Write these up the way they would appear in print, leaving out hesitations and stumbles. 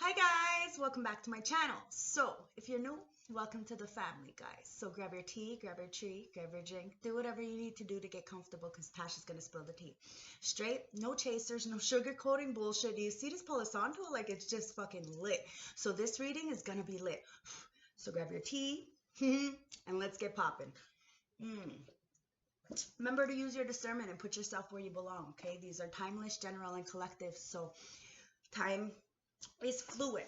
Hi guys, welcome back to my channel. So if you're new, welcome to the family, guys. So grab your tea, grab your tree, grab your drink, do whatever you need to do to get comfortable because Tasha's gonna spill the tea. Straight, no chasers, no sugarcoating bullshit. Do you see this Palo Santo? Like, it's just fucking lit. So this reading is gonna be lit. So grab your tea and let's get popping. Remember to use your discernment and put yourself where you belong, okay? These are timeless, general, and collective. So time is fluid.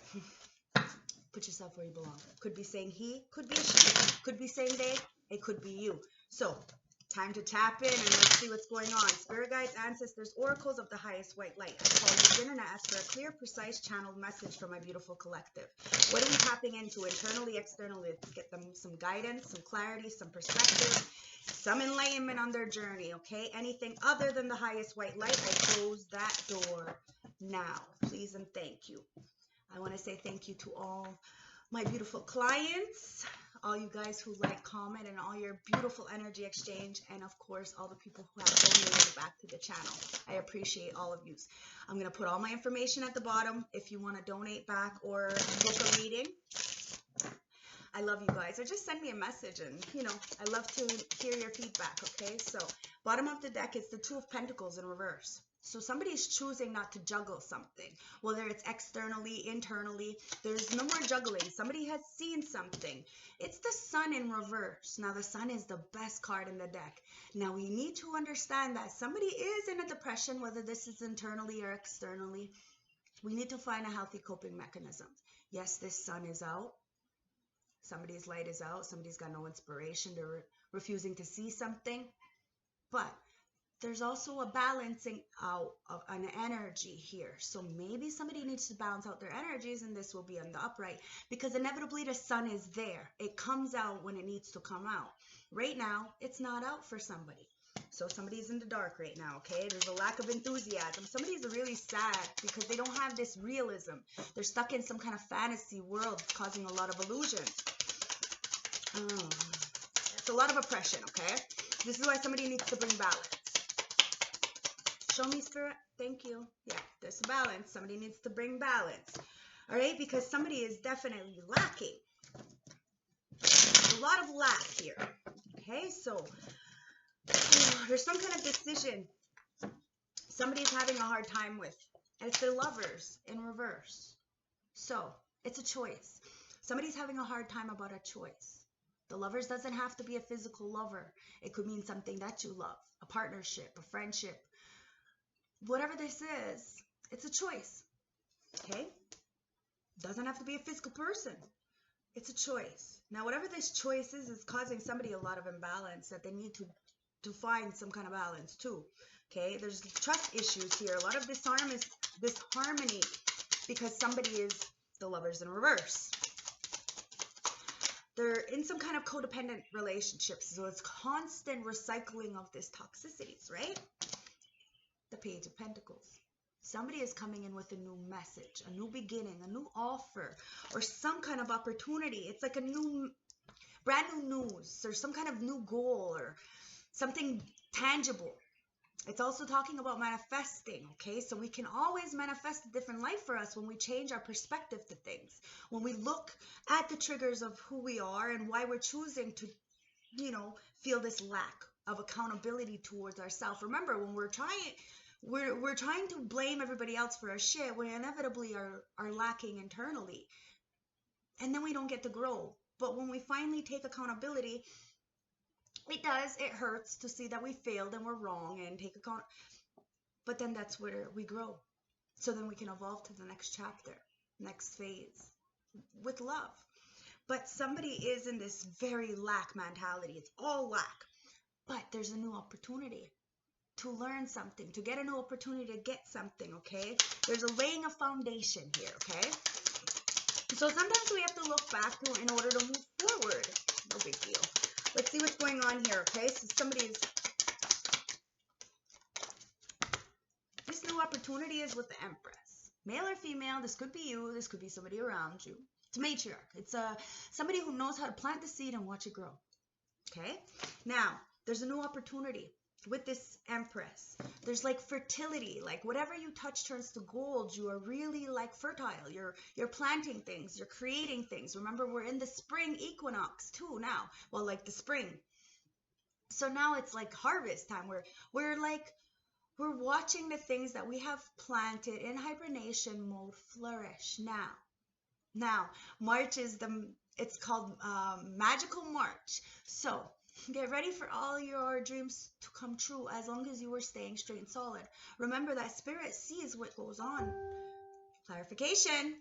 Put yourself where you belong. Could be saying he, could be she, could be saying they, it could be you. So, time to tap in and let's see what's going on. Spirit guides, ancestors, oracles of the highest white light. I call you in and ask for a clear, precise channeled message from my beautiful collective. What are we tapping into internally, externally? Let's get them some guidance, some clarity, some perspective, some enlightenment on their journey, okay? Anything other than the highest white light, I close that door now. Please and thank you. I want to say thank you to all my beautiful clients, all you guys who like, comment, and all your beautiful energy exchange, and of course all the people who have donated back to the channel. I appreciate all of you. I'm going to put all my information at the bottom if you want to donate back or book a reading. I love you guys, or just send me a message, and I love to hear your feedback. Okay, so bottom of the deck is the Two of Pentacles in reverse. So somebody's choosing not to juggle something, whether it's externally, internally. There's no more juggling. Somebody has seen something. It's the Sun in reverse. Now, the Sun is the best card in the deck. Now, we need to understand that somebody is in a depression, whether this is internally or externally. We need to find a healthy coping mechanism. Yes, this Sun is out. Somebody's light is out. Somebody's got no inspiration. They're refusing to see something. But there's also a balancing out of an energy here. So maybe somebody needs to balance out their energies, and this will be on the upright, because inevitably the Sun is there. It comes out when it needs to come out. Right now, it's not out for somebody. So somebody's in the dark right now, okay? There's a lack of enthusiasm. Somebody's really sad because they don't have this realism. They're stuck in some kind of fantasy world causing a lot of illusions. It's a lot of oppression, okay? This is why somebody needs to bring balance. Show me, Spirit. Thank you. Yeah, there's a balance. Somebody needs to bring balance. All right? Because somebody is definitely lacking. A lot of lack here. Okay? So, there's some kind of decision somebody's having a hard time with. And it's their Lovers in reverse. So, it's a choice. Somebody's having a hard time about a choice. The Lovers doesn't have to be a physical lover. It could mean something that you love. A partnership, a friendship. Whatever this is, it's a choice, okay? Doesn't have to be a physical person. It's a choice. Now, whatever this choice is causing somebody a lot of imbalance that they need to find some kind of balance too, okay? There's trust issues here. A lot of disharmony because somebody is the Lovers in reverse. They're in some kind of codependent relationships, so it's constant recycling of this toxicities, right? The Page of Pentacles. Somebody is coming in with a new message, a new beginning, a new offer, or some kind of opportunity. It's like a brand new news, or some kind of new goal, or something tangible. It's also talking about manifesting, okay? So we can always manifest a different life for us when we change our perspective to things. When we look at the triggers of who we are and why we're choosing to, feel this lack of accountability towards ourselves. Remember, when we're trying to blame everybody else for our shit, we inevitably are lacking internally. And then we don't get to grow. But when we finally take accountability, it hurts to see that we failed and we're wrong and take account. But then that's where we grow. So then we can evolve to the next chapter, next phase, with love. But somebody is in this very lack mentality. It's all lack. But there's a new opportunity to learn something, to get a new opportunity to get something, okay? There's a laying of foundation here, okay? So sometimes we have to look back in order to move forward. No big deal. Let's see what's going on here, okay? So this new opportunity is with the Empress. Male or female, this could be you, this could be somebody around you. It's a matriarch. It's somebody who knows how to plant the seed and watch it grow, okay? Now, there's a new opportunity. with this Empress, there's like fertility, like whatever you touch turns to gold. You are really like fertile. You're planting things, you're creating things. Remember, we're in the spring equinox too now. Well, like the spring. So now it's like harvest time. We're watching the things that we have planted in hibernation mode flourish now. Now, March is it's called Magical March. So get ready for all your dreams to come true as long as you are staying straight and solid. Remember that spirit sees what goes on. Clarification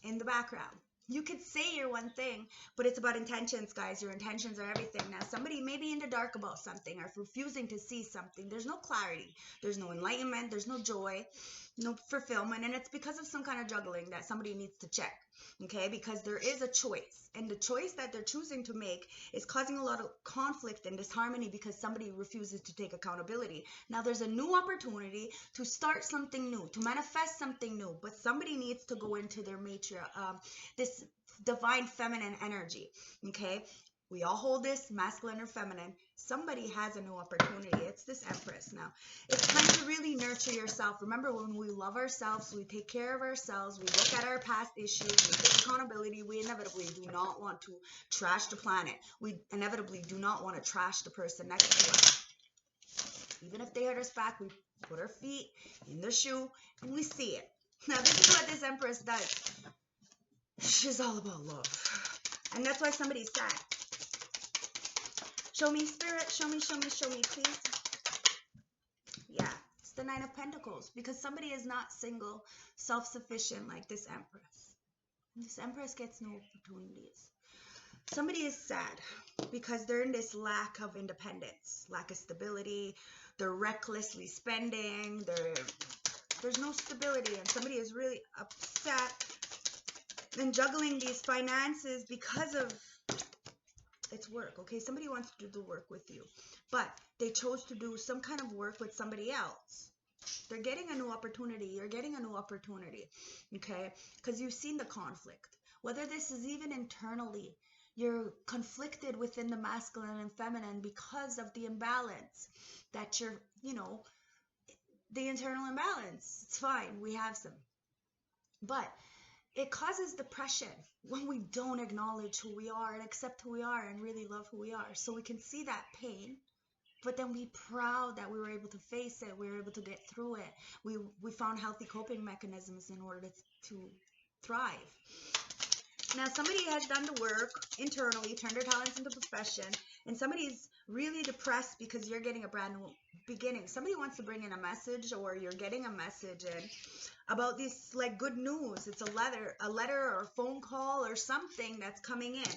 in the background. You could say you're one thing, but it's about intentions, guys. Your intentions are everything. Now, somebody may be in the dark about something or refusing to see something. There's no clarity. There's no enlightenment. There's no joy, no fulfillment. And it's because of some kind of juggling that somebody needs to check, okay? Because there is a choice. And the choice that they're choosing to make is causing a lot of conflict and disharmony because somebody refuses to take accountability. Now, there's a new opportunity to start something new, to manifest something new. But somebody needs to go into their this divine feminine energy, okay? We all hold this, masculine or feminine. Somebody has a new opportunity. It's this Empress now. It's time to really nurture yourself. Remember, when we love ourselves, we take care of ourselves, we look at our past issues, we take accountability, we inevitably do not want to trash the planet. We inevitably do not want to trash the person next to us. Even if they hurt us back, we put our feet in their shoe and we see it. Now, this is what this Empress does. She's all about love. And that's why somebody's sad. Show me, spirit. Show me, please. Yeah, it's the Nine of Pentacles. Because somebody is not single, self-sufficient like this Empress. This Empress gets no opportunities. Somebody is sad because they're in this lack of independence, lack of stability. They're recklessly spending. There's no stability. And somebody is really upset and juggling these finances because of it's work, okay? Somebody wants to do the work with you, but they chose to do some kind of work with somebody else. They're getting a new opportunity. You're getting a new opportunity, okay? Because you've seen the conflict. Whether this is even internally, you're conflicted within the masculine and feminine because of the imbalance that you're, the internal imbalance. It's fine. We have some. But it causes depression when we don't acknowledge who we are and accept who we are and really love who we are. So we can see that pain, but then be proud that we were able to face it. We were able to get through it. We found healthy coping mechanisms in order to thrive. Now, somebody has done the work internally, turned their talents into profession, and somebody's really depressed because you're getting a brand new beginning. Somebody wants to bring in a message, or you're getting a message in about this like good news. It's a letter or a phone call or something that's coming in,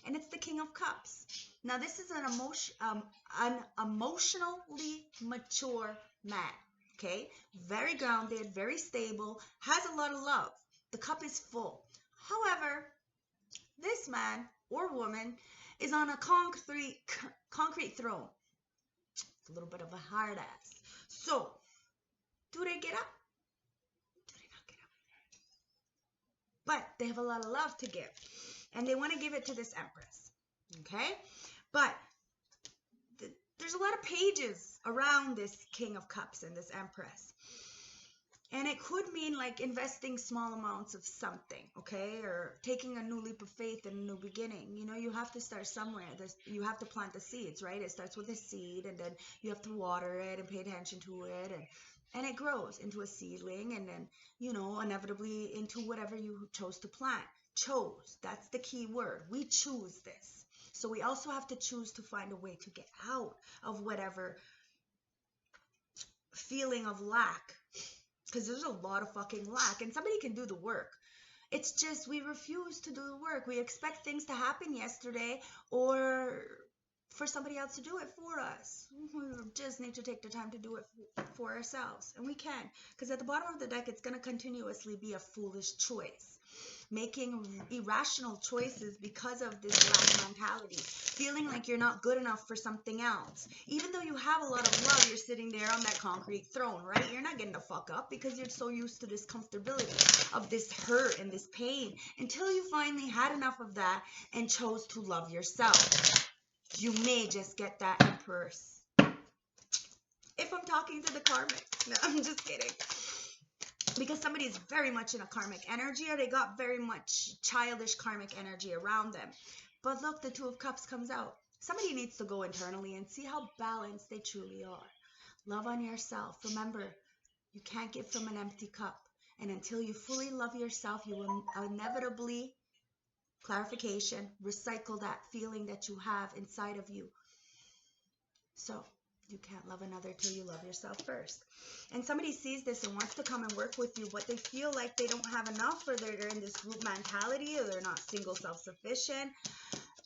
and it's the King of Cups. Now, this is an emotionally mature man, okay? Very grounded, very stable, has a lot of love. The cup is full. However, this man or woman is on a concrete throne. It's a little bit of a hard ass. So, do they get up? Do they not get up? But they have a lot of love to give. And they want to give it to this Empress. Okay? But there's a lot of pages around this King of Cups and this Empress. And it could mean like investing small amounts of something, okay? Or taking a new leap of faith and a new beginning. You have to start somewhere. You have to plant the seeds, right? It starts with a seed, and then you have to water it and pay attention to it. And it grows into a seedling, and then, inevitably into whatever you chose to plant. Chose, that's the key word. We choose this. So we also have to choose to find a way to get out of whatever feeling of lack. Because there's a lot of fucking lack, and somebody can do the work. It's just we refuse to do the work. We expect things to happen yesterday or for somebody else to do it for us. We just need to take the time to do it for ourselves, and we can. Because at the bottom of the deck, it's going to continuously be a foolish choice. Making irrational choices because of this lack mentality. Feeling like you're not good enough for something else. Even though you have a lot of love, you're sitting there on that concrete throne, right? You're not getting the fuck up because you're so used to this comfortability of this hurt and this pain until you finally had enough of that and chose to love yourself. You may just get that Empress if I'm talking to the karmic. No, I'm just kidding. Because somebody is very much in a karmic energy, or they got very much childish karmic energy around them. But look, the Two of Cups comes out. Somebody needs to go internally and see how balanced they truly are. Love on yourself. Remember, you can't give from an empty cup. And until you fully love yourself, you will inevitably, clarification, recycle that feeling that you have inside of you. So you can't love another till you love yourself first. And somebody sees this and wants to come and work with you, but they feel like they don't have enough, or they're in this group mentality, or they're not single self-sufficient.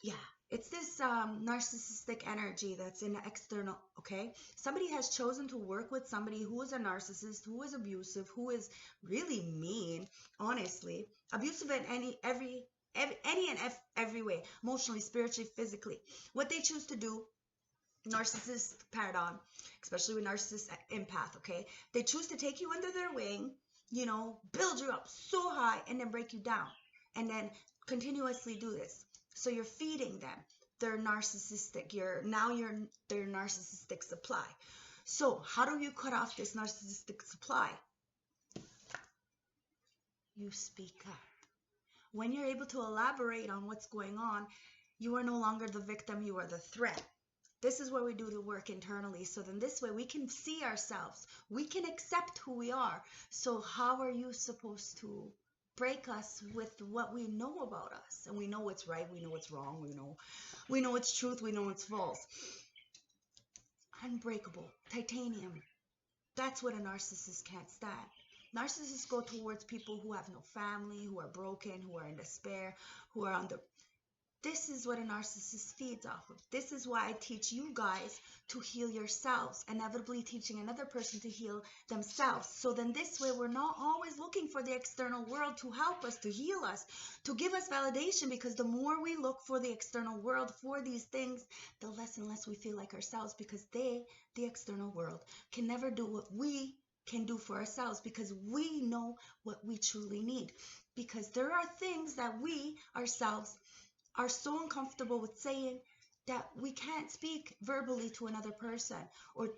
Yeah, it's this narcissistic energy that's in the external, okay? Somebody has chosen to work with somebody who is a narcissist, who is abusive, who is really mean, honestly. Abusive in every way, emotionally, spiritually, physically. What they choose to do, narcissist paradigm, especially with narcissist empath, okay? They choose to take you under their wing, you know, build you up so high and then break you down, and then continuously do this. So you're feeding them. They're narcissistic. You're their narcissistic supply. So how do you cut off this narcissistic supply? You speak up. When you're able to elaborate on what's going on, you are no longer the victim, you are the threat. This is where we do the work internally. So then this way we can see ourselves. We can accept who we are. So how are you supposed to break us with what we know about us? And we know what's right, we know what's wrong, we know it's truth, we know it's false. Unbreakable, titanium. That's what a narcissist can't stand. Narcissists go towards people who have no family, who are broken, who are in despair, who are on the... This is what a narcissist feeds off of. This is why I teach you guys to heal yourselves, inevitably teaching another person to heal themselves. So then this way we're not always looking for the external world to help us, to heal us, to give us validation, because the more we look for the external world for these things, the less and less we feel like ourselves, because the external world, can never do what we can do for ourselves, because we know what we truly need. Because there are things that we ourselves are so uncomfortable with saying that we can't speak verbally to another person, or,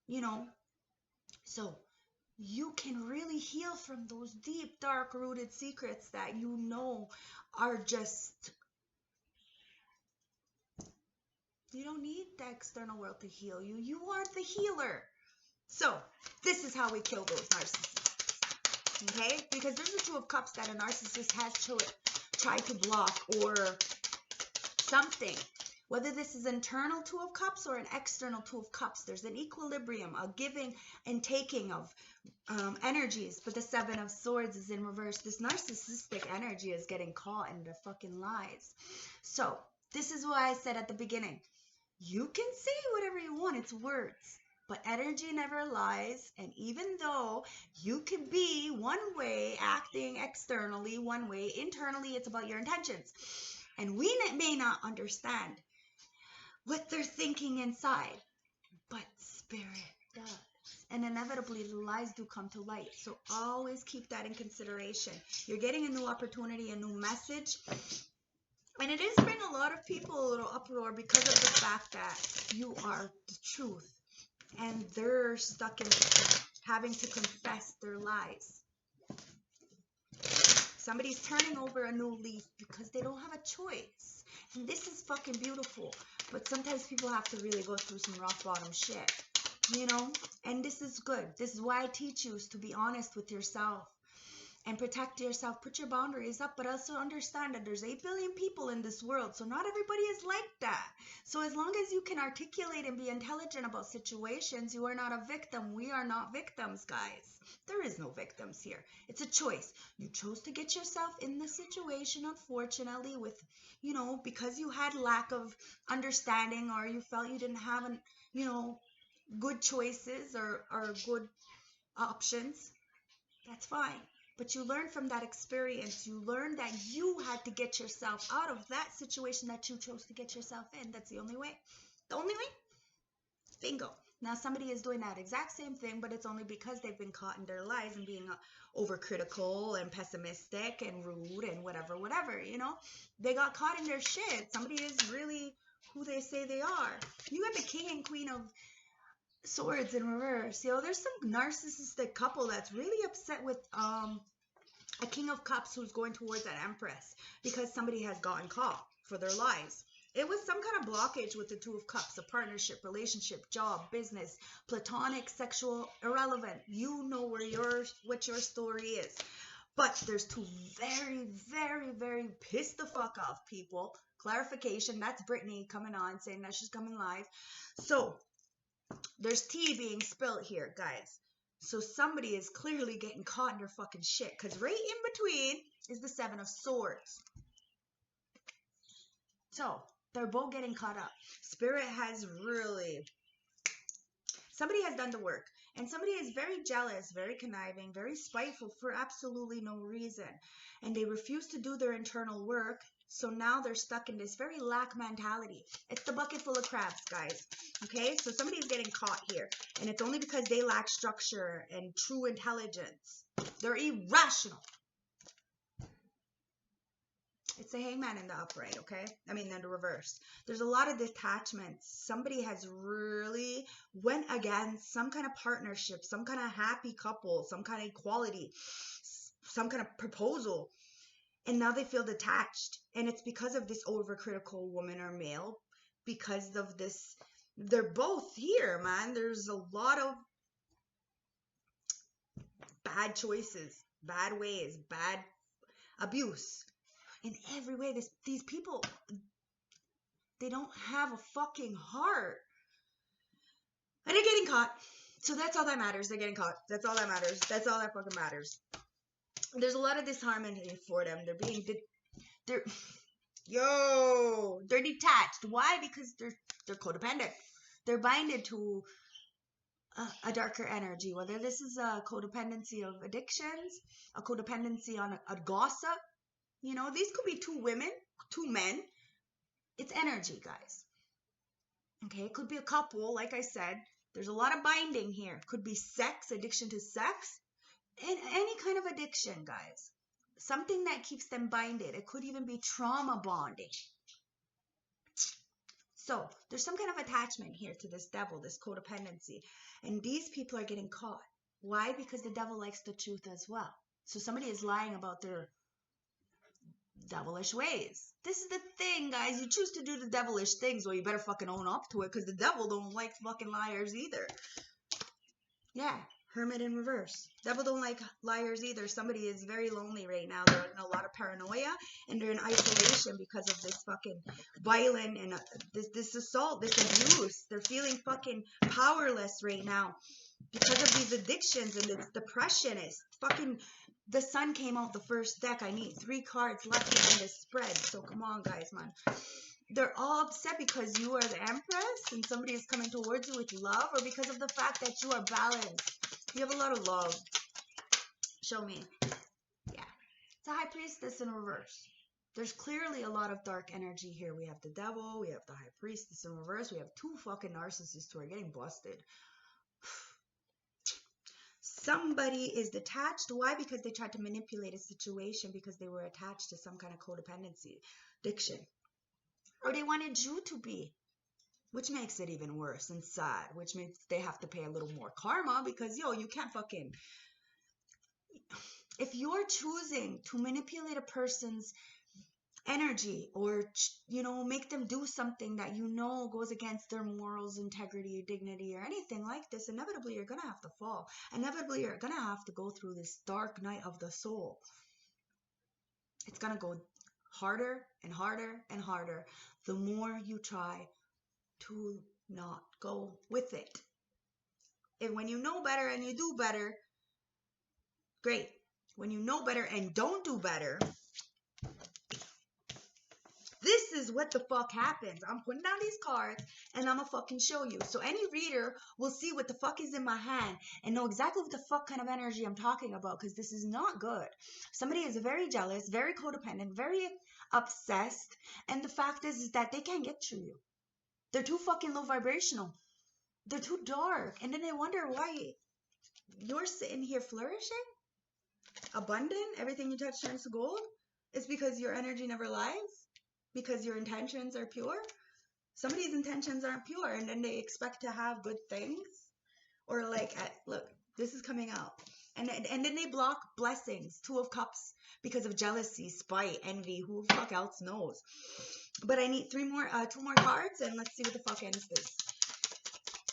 you know, so you can really heal from those deep, dark rooted secrets that you know are just, you don't need the external world to heal you. You are the healer. So this is how we kill those narcissists, okay? Because there's a Two of Cups that a narcissist has tried to block, or something. Whether this is internal Two of Cups or an external Two of Cups, there's an equilibrium, a giving and taking of energies. But the Seven of Swords is in reverse. This narcissistic energy is getting caught in their fucking lies. So this is why I said at the beginning, you can say whatever you want. It's words. But energy never lies. And even though you could be one way, acting externally one way, internally it's about your intentions. And we may not understand what they're thinking inside, but spirit does. And inevitably, the lies do come to light. So always keep that in consideration. You're getting a new opportunity, a new message. And it is bringing a lot of people a little uproar because of the fact that you are the truth. And they're stuck in having to confess their lies. Somebody's turning over a new leaf because they don't have a choice. And this is fucking beautiful. But sometimes people have to really go through some rock bottom shit. You know? And this is good. This is why I teach you, is to be honest with yourself. And protect yourself. Put your boundaries up. But also understand that there's 8 billion people in this world. So not everybody is like that. So as long as you can articulate and be intelligent about situations, you are not a victim. We are not victims, guys. There is no victims here. It's a choice. You chose to get yourself in this situation, unfortunately, with, you know, because you had lack of understanding, or you felt you didn't have, good choices or good options. That's fine. But you learn from that experience. You learn that you had to get yourself out of that situation that you chose to get yourself in. That's the only way. The only way? Bingo. Now somebody is doing that exact same thing, but it's only because they've been caught in their lies and being overcritical and pessimistic and rude and whatever, you know? They got caught in their shit. Somebody is really who they say they are. You got the King and Queen of Swords in reverse. There's some narcissistic couple that's really upset with a King of Cups who's going towards an Empress because somebody has gotten caught for their lies. It was some kind of blockage with the Two of Cups, a partnership, relationship, job, business, platonic, sexual, irrelevant. You know what your story is. But there's two very, very, very pissed the fuck off people. Clarification, that's Brittany coming on saying that she's coming live. So there's tea being spilled here, guys. So somebody is clearly getting caught in their fucking shit, because right in between is the Seven of Swords. So they're both getting caught up. Spirit has really... Somebody has done the work. And somebody is very jealous, very conniving, very spiteful for absolutely no reason. And they refuse to do their internal work. So now they're stuck in this very lack mentality. It's the bucket full of crabs, guys. Okay, so somebody is getting caught here. And it's only because they lack structure and true intelligence. They're irrational. It's the Hangman in the upright, okay? I mean, in the reverse. There's a lot of detachments. Somebody has really went against some kind of partnership, some kind of happy couple, some kind of equality, some kind of proposal. And now they feel detached. And it's because of this overcritical woman or male. Because of this, they're both here, man. There's a lot of bad choices, bad ways, bad abuse. In every way, these people, they don't have a fucking heart. And they're getting caught. So that's all that matters. They're getting caught. That's all that matters. That's all that fucking matters. There's a lot of disharmony for them. They're detached. Why? Because they're codependent. They're binded to a darker energy. Whether this is a codependency of addictions, a codependency on a gossip. These could be two women, two men. It's energy, guys. Okay, it could be a couple, like I said. There's a lot of binding here. Could be sex, addiction to sex. And any kind of addiction, guys. Something that keeps them binded. It could even be trauma bonding. So, there's some kind of attachment here to this devil, this codependency. And these people are getting caught. Why? Because the devil likes the truth as well. So somebody is lying about their devilish ways. This is the thing, guys. You choose to do the devilish things, well, you better fucking own up to it, because the devil don't like fucking liars either. Yeah, Hermit in reverse. Devil don't like liars either. Somebody is very lonely right now. They're in a lot of paranoia, and they're in isolation because of this fucking violent and this assault, this abuse. They're feeling fucking powerless right now because of these addictions and this depression. Is fucking... The sun came out the first deck. I need 3 cards left in this spread. So come on, guys, man. They're all upset because you are the Empress and somebody is coming towards you with love, or because of the fact that you are balanced. You have a lot of love. Show me. Yeah. It's a High Priestess in reverse. There's clearly a lot of dark energy here. We have the Devil. We have the High Priestess in reverse. We have 2 fucking narcissists who are getting busted. Somebody is detached. Why? Because they tried to manipulate a situation because they were attached to some kind of codependency, addiction. Or they wanted you to be, which makes it even worse and sad, which means they have to pay a little more karma because, you can't fucking... If you're choosing to manipulate a person's energy or, make them do something that goes against their morals, integrity, dignity, or anything like this, inevitably you're going to have to fall. Inevitably you're going to have to go through this dark night of the soul. It's going to go harder and harder and harder the more you try to not go with it. And when you know better and you do better, great. When you know better and don't do better, this is what the fuck happens. I'm putting down these cards and I'm gonna fucking show you. So any reader will see what the fuck is in my hand and know exactly what the fuck kind of energy I'm talking about, because this is not good. Somebody is very jealous, very codependent, very obsessed. And the fact is that they can't get through you. They're too fucking low vibrational. They're too dark. And then they wonder why you're sitting here flourishing, abundant, everything you touch turns to gold. It's because your energy never lies. Because your intentions are pure. Somebody's intentions aren't pure, and then they expect to have good things. Or like, look, this is coming out. And then they block blessings. 2 of Cups because of jealousy, spite, envy. Who the fuck else knows? But I need 2 more cards, and let's see what the fuck ends this.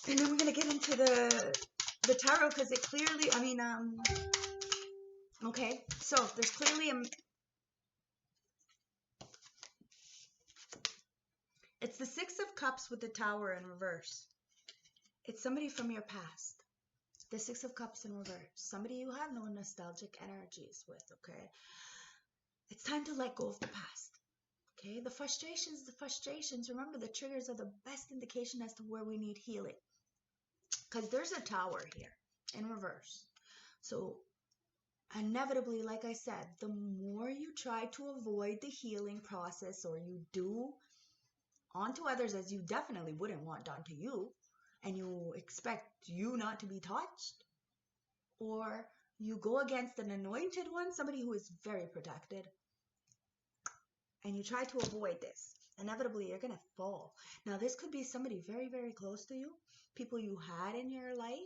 And then we're gonna get into the tarot, because it clearly, okay. So there's clearly it's the 6 of Cups with the Tower in reverse. It's somebody from your past. The 6 of Cups in reverse. Somebody you have no nostalgic energies with, okay? It's time to let go of the past, okay? The frustrations. Remember, the triggers are the best indication as to where we need healing. Because there's a Tower here in reverse. So, inevitably, like I said, the more you try to avoid the healing process, or you do onto others as you definitely wouldn't want done to you, and you expect you not to be touched, or you go against an anointed one, somebody who is very protected, and you try to avoid this, inevitably you're going to fall. Now, this could be somebody very, very close to you, people you had in your life.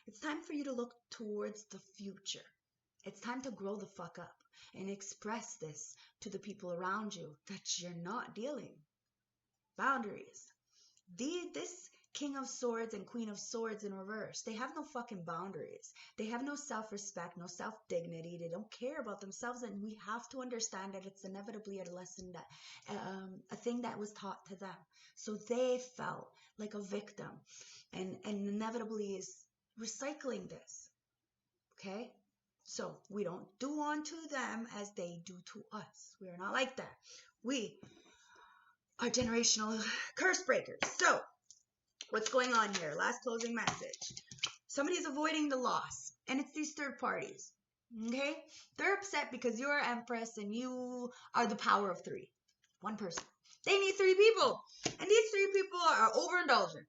It's time for you to look towards the future. It's time to grow the fuck up and express this to the people around you, that you're not dealing. Boundaries. This King of Swords and Queen of Swords in reverse, they have no fucking boundaries. They have no self-respect, no self-dignity. They don't care about themselves, and we have to understand that it's inevitably a lesson, that a thing that was taught to them. So they felt like a victim, and inevitably is recycling this. Okay? So we don't do unto them as they do to us. We are not like that. We are generational curse breakers. So what's going on here? Last closing message. Somebody's avoiding the loss, and it's these third parties. Okay? They're upset because you're Empress and you are the power of 3. One person. They need 3 people, and these 3 people are overindulgent.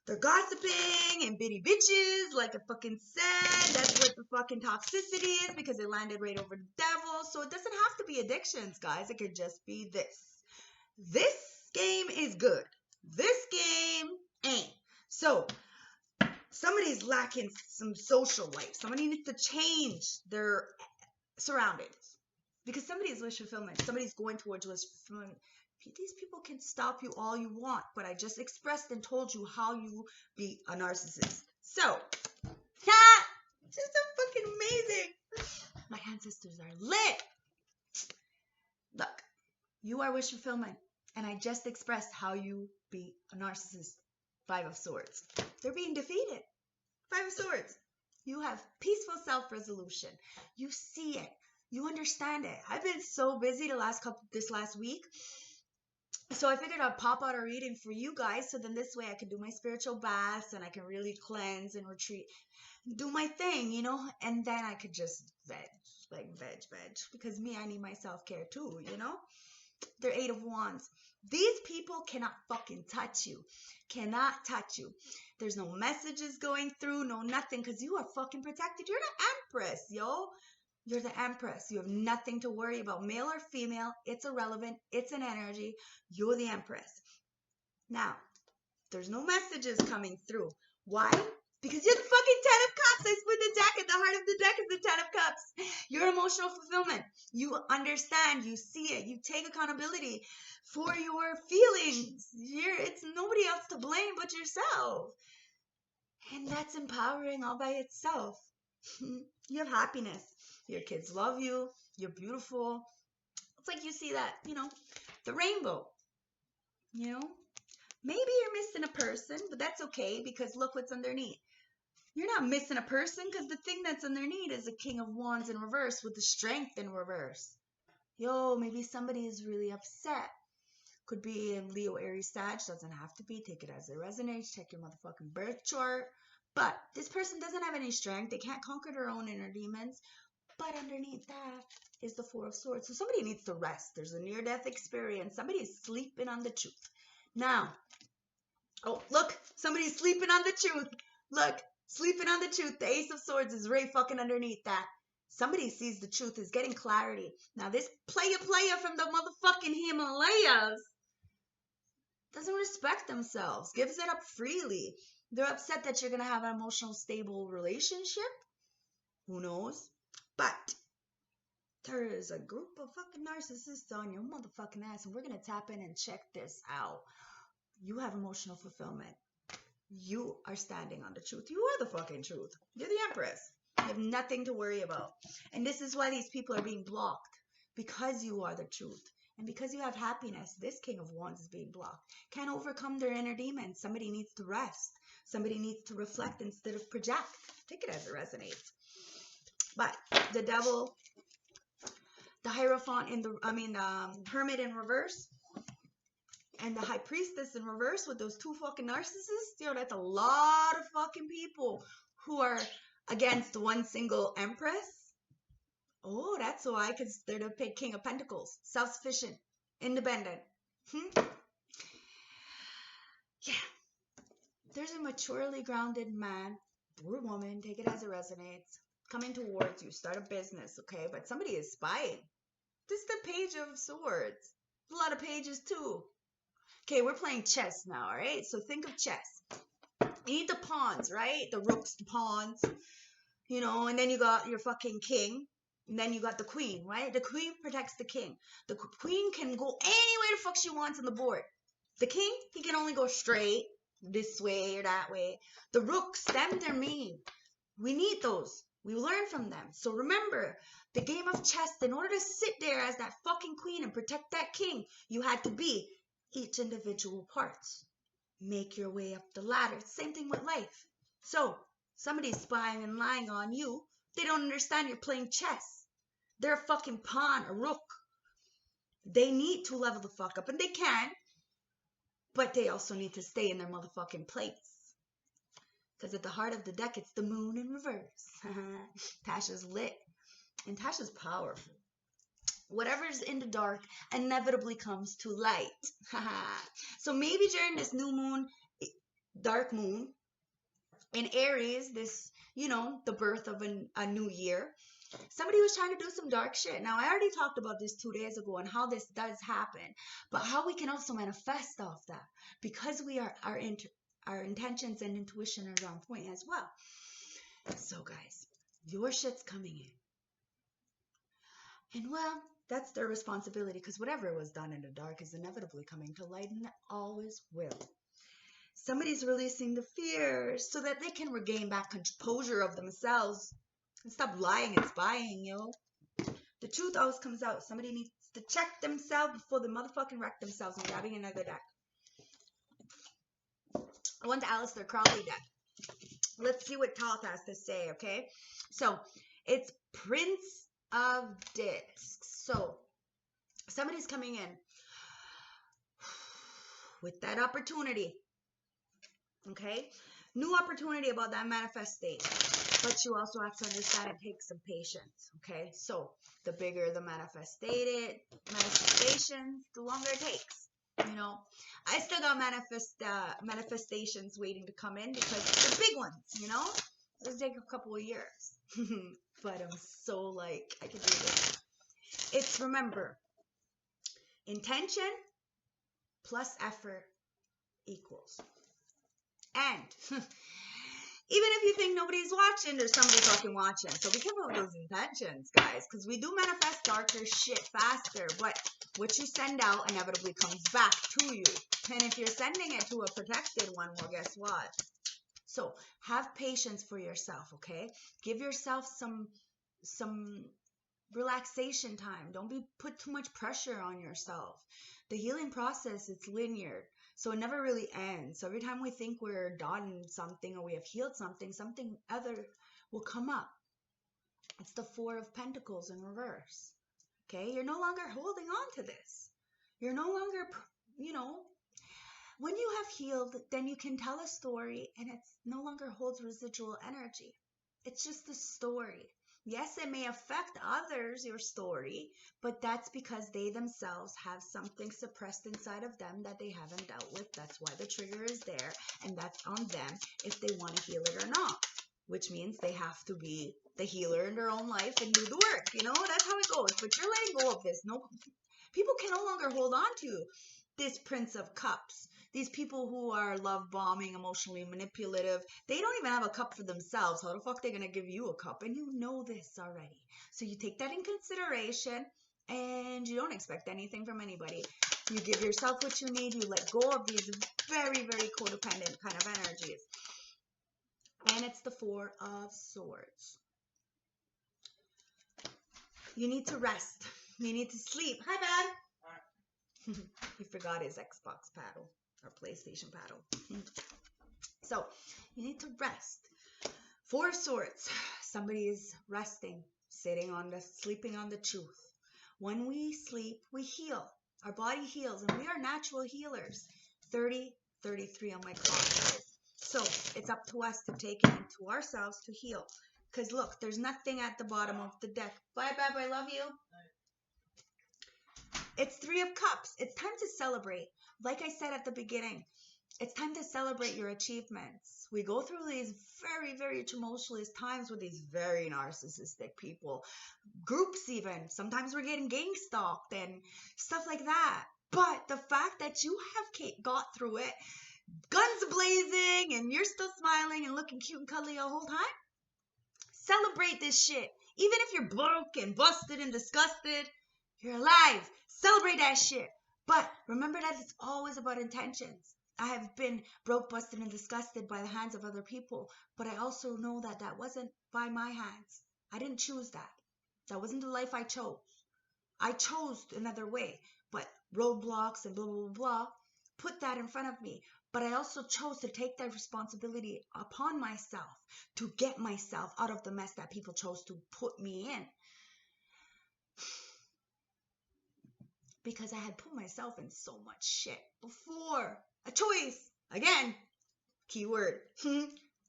They're gossiping and bitty bitches, like I fucking said. That's what the fucking toxicity is, because they landed right over the devil. So it doesn't have to be addictions, guys. It could just be this. This game is good. This game ain't. So somebody's lacking some social life. Somebody needs to change their surroundings, because somebody's wish fulfillment. Somebody's going towards wish fulfillment. These people can stop you all you want, but I just expressed and told you how you be a narcissist. So, just so fucking amazing. My ancestors are lit. Look, you are wish fulfillment, and I just expressed how you be a narcissist. 5 of Swords. They're being defeated. 5 of Swords. You have peaceful self-resolution. You see it. You understand it. I've been so busy this last week. So I figured I'd pop out a reading for you guys, so then this way I can do my spiritual baths, and I can really cleanse and retreat, do my thing, you know, and then I could just veg, because me, I need my self-care too, you know. They're 8 of Wands. These people cannot fucking touch you. Cannot touch you. There's no messages going through, no nothing, because you are fucking protected. You're the Empress, yo. You're the Empress. You have nothing to worry about. Male or female, it's irrelevant. It's an energy. You're the Empress. Now, there's no messages coming through. Why? Because you're the fucking 10 of Cups. I split the deck. At the heart of the deck is the 10 of Cups. Your emotional fulfillment. You understand. You see it. You take accountability for your feelings. It's nobody else to blame but yourself. And that's empowering all by itself. You have happiness. Your kids love you. You're beautiful. It's like you see that, you know, the rainbow. You know, maybe you're missing a person, but that's okay, because look what's underneath. You're not missing a person, because the thing that's underneath is a King of Wands in reverse with the Strength in reverse. Yo, maybe somebody is really upset. Could be in Leo, Aries, Sag. Doesn't have to be. Take it as it resonates. Check your motherfucking birth chart. But this person doesn't have any strength. They can't conquer their own inner demons. But underneath that is the 4 of Swords. So somebody needs to rest. There's a near-death experience. Somebody is sleeping on the truth. Now, oh, look. Somebody's sleeping on the truth. Look. Sleeping on the truth. The Ace of Swords is right fucking underneath that. Somebody sees the truth, is getting clarity. Now, this player from the motherfucking Himalayas doesn't respect themselves. Gives it up freely. They're upset that you're going to have an emotional stable relationship. Who knows? But there is a group of fucking narcissists on your motherfucking ass, and we're going to tap in and check this out. You have emotional fulfillment. You are standing on the truth. You are the fucking truth. You're the Empress. You have nothing to worry about. And this is why these people are being blocked. Because you are the truth. And because you have happiness, this King of Wands is being blocked. Can't overcome their inner demons. Somebody needs to rest. Somebody needs to reflect instead of project. Take it as it resonates. But the devil, the Hierophant in the, Hermit in reverse, and the High Priestess in reverse with those two fucking narcissists, that's a lot of fucking people who are against one single Empress. Oh, that's why, because they're the King of Pentacles. Self-sufficient. Independent. Yeah. There's a maturely grounded man or woman, take it as it resonates, coming towards you. Start a business, okay? But somebody is spying. This is the Page of Swords. A lot of pages, too. Okay, we're playing chess now, all right? So think of chess. You need the pawns, right? The rooks, the pawns, and then you got your fucking king. And then you got the queen, right? The queen protects the king. The queen can go any way the fuck she wants on the board. The king, he can only go straight, this way or that way. The rooks, they're mean. We need those. We learn from them. So remember, the game of chess, in order to sit there as that fucking queen and protect that king, you had to be each individual parts. Make your way up the ladder. Same thing with life. So, somebody's spying and lying on you. They don't understand you're playing chess. They're a fucking pawn, a rook. They need to level the fuck up, and they can, but they also need to stay in their motherfucking place. Because at the heart of the deck, it's the moon in reverse. Tasha's lit, and Tasha's powerful. Whatever's in the dark inevitably comes to light. So maybe during this new moon, dark moon, in Aries, this, the birth of a new year, somebody was trying to do some dark shit. Now, I already talked about this 2 days ago and how this does happen, but how we can also manifest off that because we are our intentions and intuition are on point as well. So, guys, your shit's coming in. And, well, that's their responsibility because whatever was done in the dark is inevitably coming to light, and it always will. Somebody's releasing the fear so that they can regain back composure of themselves and stop lying and spying, The truth always comes out. Somebody needs to check themselves before they motherfucking wreck themselves. I'm grabbing another deck. I want the Aleister Crowley deck. Let's see what Thoth has to say, okay? So, it's Prince of Discs. So, somebody's coming in with that opportunity. Okay? New opportunity about that manifestation. But you also have to understand it takes some patience. Okay? So, the bigger the manifestations, the longer it takes. I still got manifestations waiting to come in because they're big ones, It'll take a couple of years. But I'm so I can do this. It's, remember, intention plus effort equals. And even if you think nobody's watching, there's somebody fucking watching. So be careful with those intentions, guys, because we do manifest darker shit faster, but what you send out inevitably comes back to you. And if you're sending it to a protected one, well, guess what? So have patience for yourself, okay? Give yourself some relaxation time. Don't put too much pressure on yourself. The healing process, it's linear. So it never really ends. So every time we think we're done something or we have healed something, something other will come up. It's the Four of Pentacles in reverse. Okay? You're no longer holding on to this. You're no longer, when you have healed, then you can tell a story and it no longer holds residual energy. It's just a story. Yes, it may affect others, your story, but that's because they themselves have something suppressed inside of them that they haven't dealt with. That's why the trigger is there, and that's on them if they want to heal it or not, which means they have to be the healer in their own life and do the work. That's how it goes. But you're letting go of this. No, people can no longer hold on to this Prince of Cups. These people who are love bombing, emotionally manipulative, they don't even have a cup for themselves. How the fuck they gonna give you a cup? And you know this already. So you take that in consideration and you don't expect anything from anybody. You give yourself what you need. You let go of these very, very codependent kind of energies. And it's the Four of Swords. You need to rest. You need to sleep. Hi, Dad. He forgot his Xbox paddle or PlayStation paddle. So you need to rest. Four of Swords. Somebody is resting, sleeping on the truth. When we sleep, we heal. Our body heals, and we are natural healers. 30, 33 on my clock. So it's up to us to take it into ourselves to heal. Because look, there's nothing at the bottom of the deck. Bye, Bab, I love you. It's Three of Cups. It's time to celebrate. Like I said at the beginning, it's time to celebrate your achievements. We go through these very, very tumultuous times with these very narcissistic people. Groups even. Sometimes we're getting gang stalked and stuff like that. But the fact that you have got through it, guns blazing, and you're still smiling and looking cute and cuddly the whole time, celebrate this shit. Even if you're broke and busted and disgusted, you're alive. Celebrate that shit. But remember that it's always about intentions. I have been broke, busted, and disgusted by the hands of other people. But I also know that that wasn't by my hands. I didn't choose that. That wasn't the life I chose. I chose another way. But roadblocks and blah, blah, blah, blah put that in front of me. But I also chose to take that responsibility upon myself to get myself out of the mess that people chose to put me in. Because I had put myself in so much shit before. A choice. Again, keyword.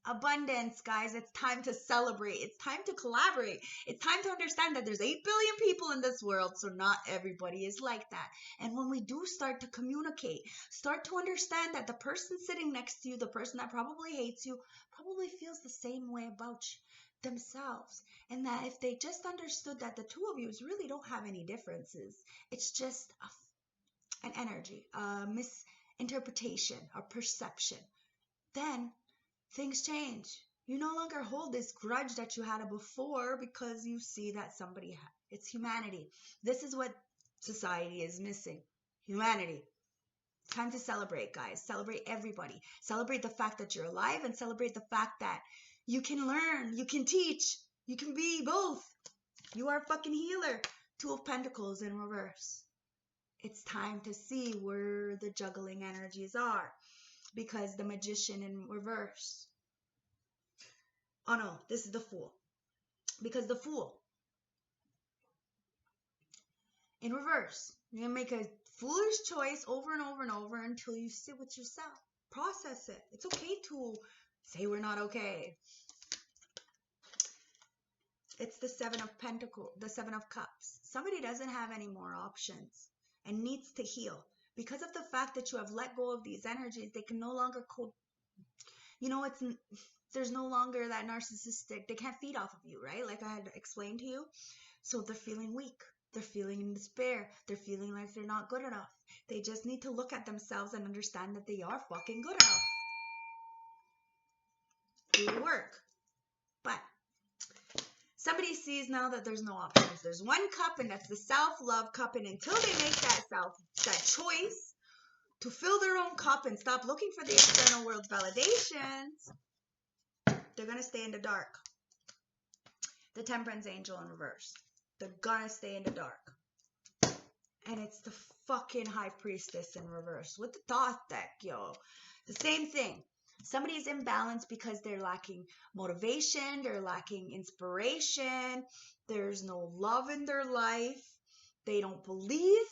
Abundance, guys. It's time to celebrate. It's time to collaborate. It's time to understand that there's 8 billion people in this world, so not everybody is like that. And when we do start to communicate, start to understand that the person sitting next to you, the person that probably hates you, probably feels the same way about you, themselves. And that if they just understood that the two of you really don't have any differences, it's just an energy, a misinterpretation, a perception, then things change. You no longer hold this grudge that you had before because you see that somebody it's humanity. This is what society is missing. Humanity. Time to celebrate, guys. Celebrate everybody. Celebrate the fact that you're alive and celebrate the fact that you can learn, you can teach, you can be both. You are a fucking healer. Two of Pentacles in reverse. It's time to see where the juggling energies are. Because the Magician in reverse. Oh no, this is the Fool. Because the Fool in reverse. You're going to make a foolish choice over and over and over until you sit with yourself. Process it. It's okay to say we're not okay. It's the Seven of Pentacles, the Seven of Cups. Somebody doesn't have any more options and needs to heal. Because of the fact that you have let go of these energies, they can no longer there's no longer that narcissistic, they can't feed off of you, right? Like I had explained to you. So they're feeling weak. They're feeling in despair. They're feeling like they're not good enough. They just need to look at themselves and understand that they are fucking good enough. Do the work. But somebody sees now that there's no options. There's one cup, and that's the self-love cup. And until they make that choice to fill their own cup and stop looking for the external world's validations, they're going to stay in the dark. The Temperance Angel in reverse. They're going to stay in the dark. And it's the fucking High Priestess in reverse with the Thoth deck, yo. The same thing. Somebody is imbalanced because they're lacking motivation, they're lacking inspiration, there's no love in their life, they don't believe,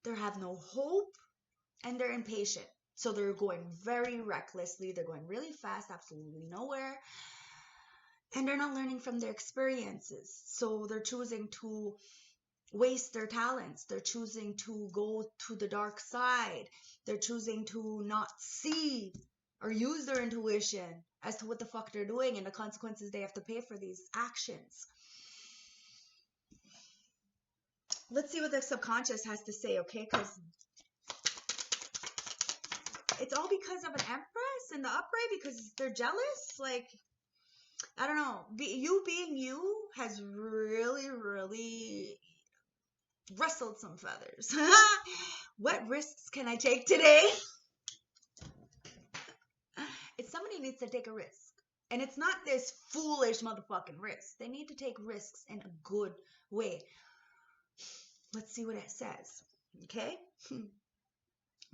they have no hope, and they're impatient. So they're going very recklessly, they're going really fast, absolutely nowhere, and they're not learning from their experiences. So they're choosing to waste their talents. They're choosing to go to the dark side. They're choosing to not see or use their intuition as to what the fuck they're doing and the consequences they have to pay for these actions. Let's see what the subconscious has to say, okay? Because it's all because of an Empress in the upright because they're jealous. Like, I don't know. You being you has really, really rustled some feathers. What risks can I take today? It's somebody needs to take a risk. And it's not this foolish motherfucking risk. They need to take risks in a good way. Let's see what it says. Okay?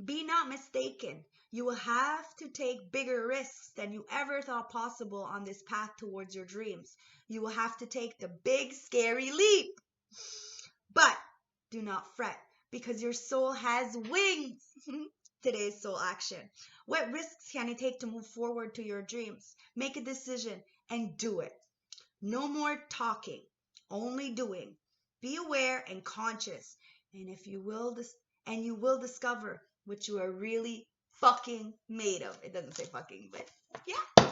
Be not mistaken. You will have to take bigger risks than you ever thought possible on this path towards your dreams. You will have to take the big, scary leap. But do not fret, because your soul has wings. Today's soul action. What risks can you take to move forward to your dreams? Make a decision and do it. No more talking, only doing. Be aware and conscious, and you will discover what you are really fucking made of. It doesn't say fucking, but yeah.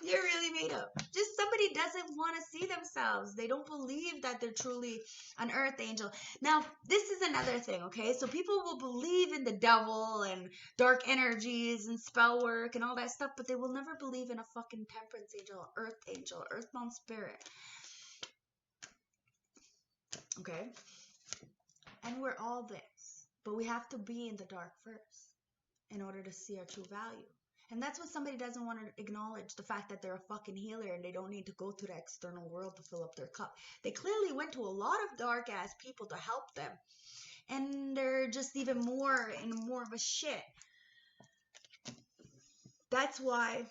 You're really made of. Just somebody doesn't want to see themselves. They don't believe that they're truly an earth angel. Now, this is another thing, okay? So people will believe in the devil and dark energies and spell work and all that stuff, but they will never believe in a fucking temperance angel, earthbound spirit. Okay? And we're all this. But we have to be in the dark first in order to see our true value. And that's what somebody doesn't want to acknowledge, the fact that they're a fucking healer and they don't need to go to the external world to fill up their cup. They clearly went to a lot of dark ass people to help them. And they're just even more in more of a shit. That's why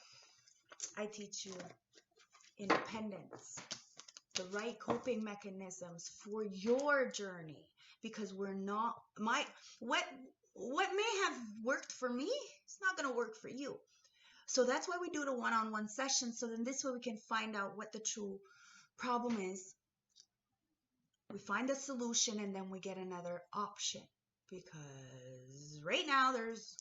I teach you independence, the right coping mechanisms for your journey. Because we're not, what may have worked for me, it's not going to work for you. So that's why we do the one-on-one session. So then this way we can find out what the true problem is. We find a solution and then we get another option. Because right now there's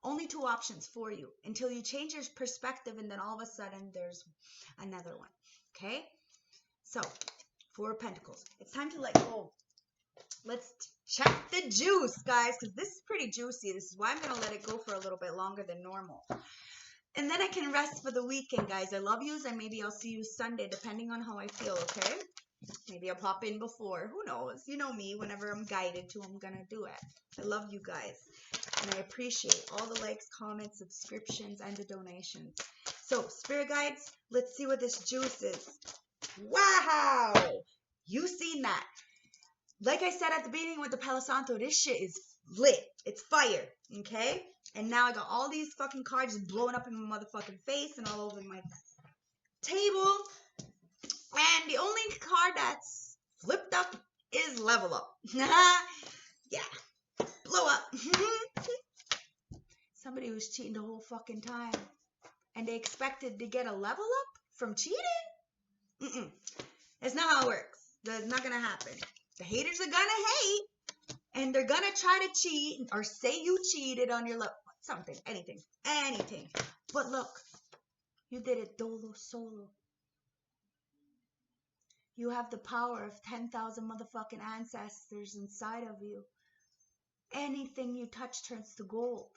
only 2 options for you until you change your perspective, and then all of a sudden there's another one. Okay? So, 4 of Pentacles. It's time to let go. Let's check the juice, guys, because this is pretty juicy. This is why I'm going to let it go for a little bit longer than normal. And then I can rest for the weekend, guys. I love yous, and maybe I'll see you Sunday, depending on how I feel, okay? Maybe I'll pop in before. Who knows? You know me. Whenever I'm guided to, I'm going to do it. I love you guys. And I appreciate all the likes, comments, subscriptions, and the donations. So, Spirit Guides, let's see what this juice is. Wow! You seen that. Like I said at the beginning with the Palo Santo, this shit is lit. It's fire, okay? And now I got all these fucking cards just blowing up in my motherfucking face and all over my table. And the only card that's flipped up is Level Up. Yeah. Blow up. Somebody was cheating the whole fucking time. And they expected to get a level up from cheating? That's not how it works. That's not going to happen. The haters are going to hate, and they're going to try to cheat or say you cheated on your something, anything. But look, you did it dolo solo. You have the power of 10,000 motherfucking ancestors inside of you. Anything you touch turns to gold.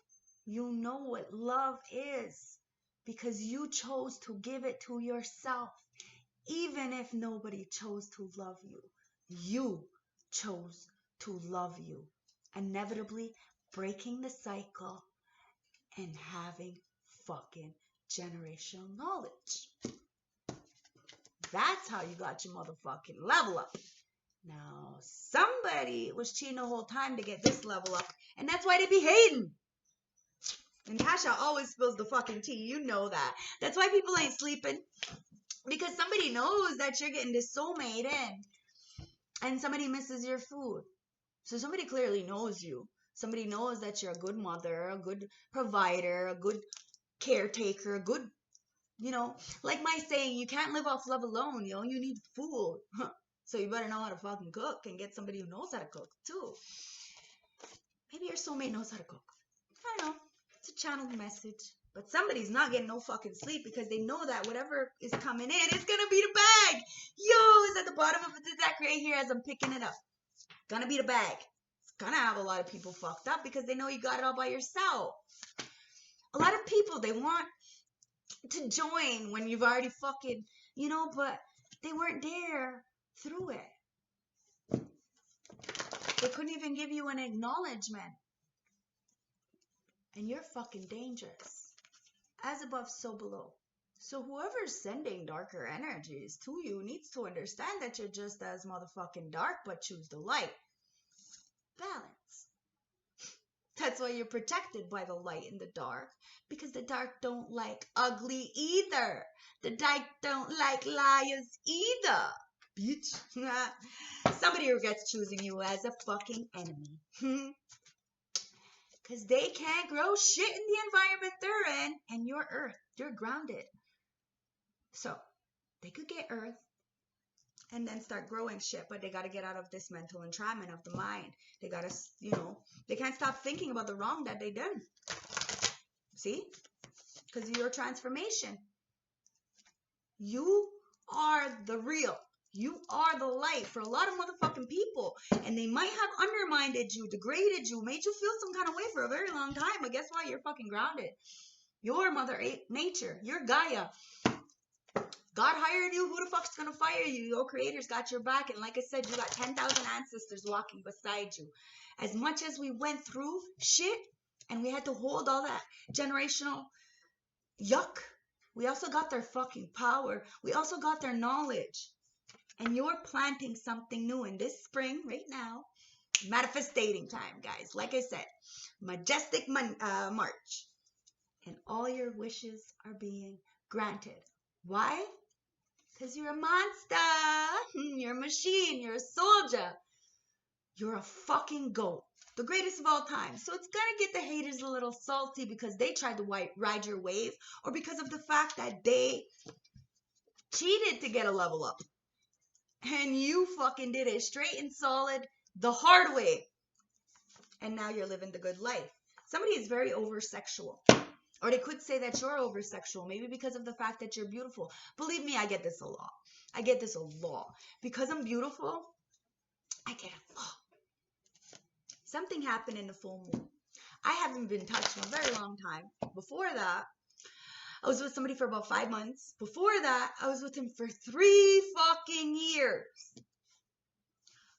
You know what love is because you chose to give it to yourself. Even if nobody chose to love you, you chose to love you. Inevitably breaking the cycle and having fucking generational knowledge. That's how you got your motherfucking level up. Now, somebody was cheating the whole time to get this level up, and that's why they be hating. And Tasha always spills the fucking tea. You know that. That's why people ain't sleeping. Because somebody knows that you're getting this soulmate in. And somebody misses your food. So somebody clearly knows you. Somebody knows that you're a good mother, a good provider, a good caretaker, a good, like my saying, you can't live off love alone, you need food. So you better know how to fucking cook and get somebody who knows how to cook too. Maybe your soulmate knows how to cook. I don't know. It's a channeled message. But somebody's not getting no fucking sleep because they know that whatever is coming in, it's going to be the bag. Yo, it's at the bottom of the deck right here as I'm picking it up. Gonna be the bag. It's gonna have a lot of people fucked up because they know you got it all by yourself. A lot of people, they want to join when you've already fucking, you know, but they weren't there through it. They couldn't even give you an acknowledgement. And you're fucking dangerous. As above, so below. So whoever's sending darker energies to you needs to understand that you're just as motherfucking dark, but choose the light. Balance. That's why you're protected by the light and the dark, because the dark don't like ugly either. The dark don't like liars either, bitch. Somebody regrets choosing you as a fucking enemy. Because they can't grow shit in the environment they're in, and you're earth. You're grounded. So they could get earth and then start growing shit, but they got to get out of this mental entrapment of the mind. They got to, you know, they can't stop thinking about the wrong that they done. See? Because of your transformation. You are the real. You are the light for a lot of motherfucking people. And they might have undermined you, degraded you, made you feel some kind of way for a very long time. But guess what? You're fucking grounded. You're Mother Nature. You're Gaia. God hired you. Who the fuck's going to fire you? Your creator's got your back. And like I said, you got 10,000 ancestors walking beside you. As much as we went through shit and we had to hold all that generational yuck, we also got their fucking power. We also got their knowledge. And you're planting something new in this spring right now. Manifestating time, guys. Like I said, majestic March. And all your wishes are being granted. Why? Because you're a monster. You're a machine. You're a soldier. You're a fucking goat. The greatest of all time. So it's going to get the haters a little salty because they tried to ride your wave, or because of the fact that they cheated to get a level up. And you fucking did it straight and solid the hard way. And now you're living the good life. Somebody is very over-sexual. Or they could say that you're over-sexual. Maybe because of the fact that you're beautiful. Believe me, I get this a lot. I get this a lot. Because I'm beautiful, I get it a lot. Something happened in the full moon. I haven't been touched in a very long time. Before that, I was with somebody for about 5 months. Before that, I was with him for 3 fucking years.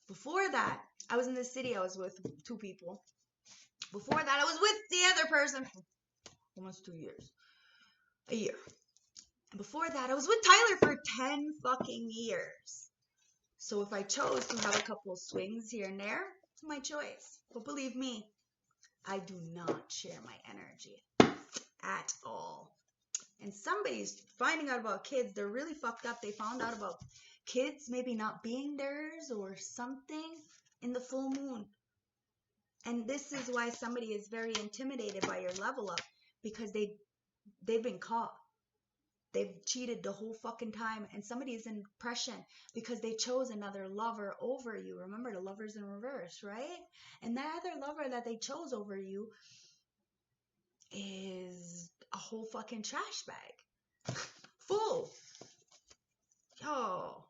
Before that, I was in the city. I was with 2 people. Before that, I was with the other person for almost 2 years. A year. And before that, I was with Tyler for 10 fucking years. So if I chose to have a couple of swings here and there, it's my choice. But believe me, I do not share my energy at all. And somebody's finding out about kids. They're really fucked up. They found out about kids maybe not being theirs or something in the full moon. And this is why somebody is very intimidated by your level up, because they've been caught. They've cheated the whole fucking time. And somebody is in depression because they chose another lover over you. Remember, the lover's in reverse, right? And that other lover that they chose over you is a whole fucking trash bag. Full. Yo.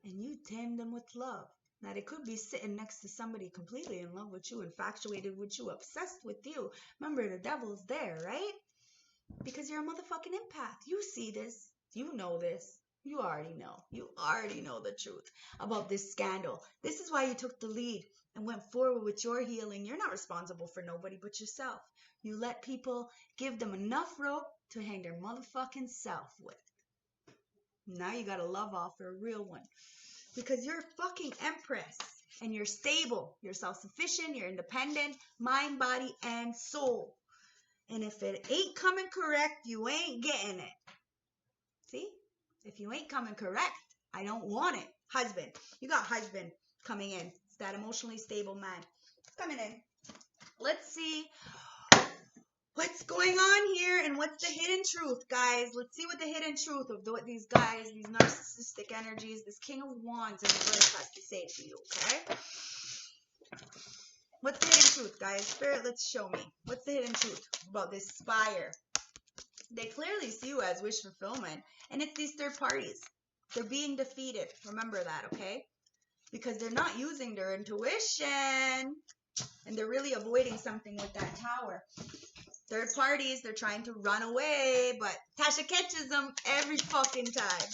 And you tamed them with love. Now, they could be sitting next to somebody completely in love with you, infatuated with you, obsessed with you. Remember, the devil's there, right? Because you're a motherfucking empath. You see this. You know this. You already know. You already know the truth about this scandal. This is why you took the lead and went forward with your healing. You're not responsible for nobody but yourself. You let people give them enough rope to hang their motherfucking self with. Now you got a love offer, a real one. Because you're a fucking empress. And you're stable. You're self-sufficient. You're independent. Mind, body, and soul. And if it ain't coming correct, you ain't getting it. See? If you ain't coming correct, I don't want it. Husband. You got husband coming in. It's that emotionally stable man. Coming in. Let's see what's going on here and what's the hidden truth, guys. Let's see what the hidden truth of what these guys, these narcissistic energies, this King of Wands in reverse has to say to you, okay? What's the hidden truth, guys? Spirit, let's show me. What's the hidden truth about this spire? They clearly see you as wish fulfillment. And it's these third parties. They're being defeated. Remember that, okay? Because they're not using their intuition. And they're really avoiding something with that Tower. Third parties, they're trying to run away, but Tasha catches them every fucking time.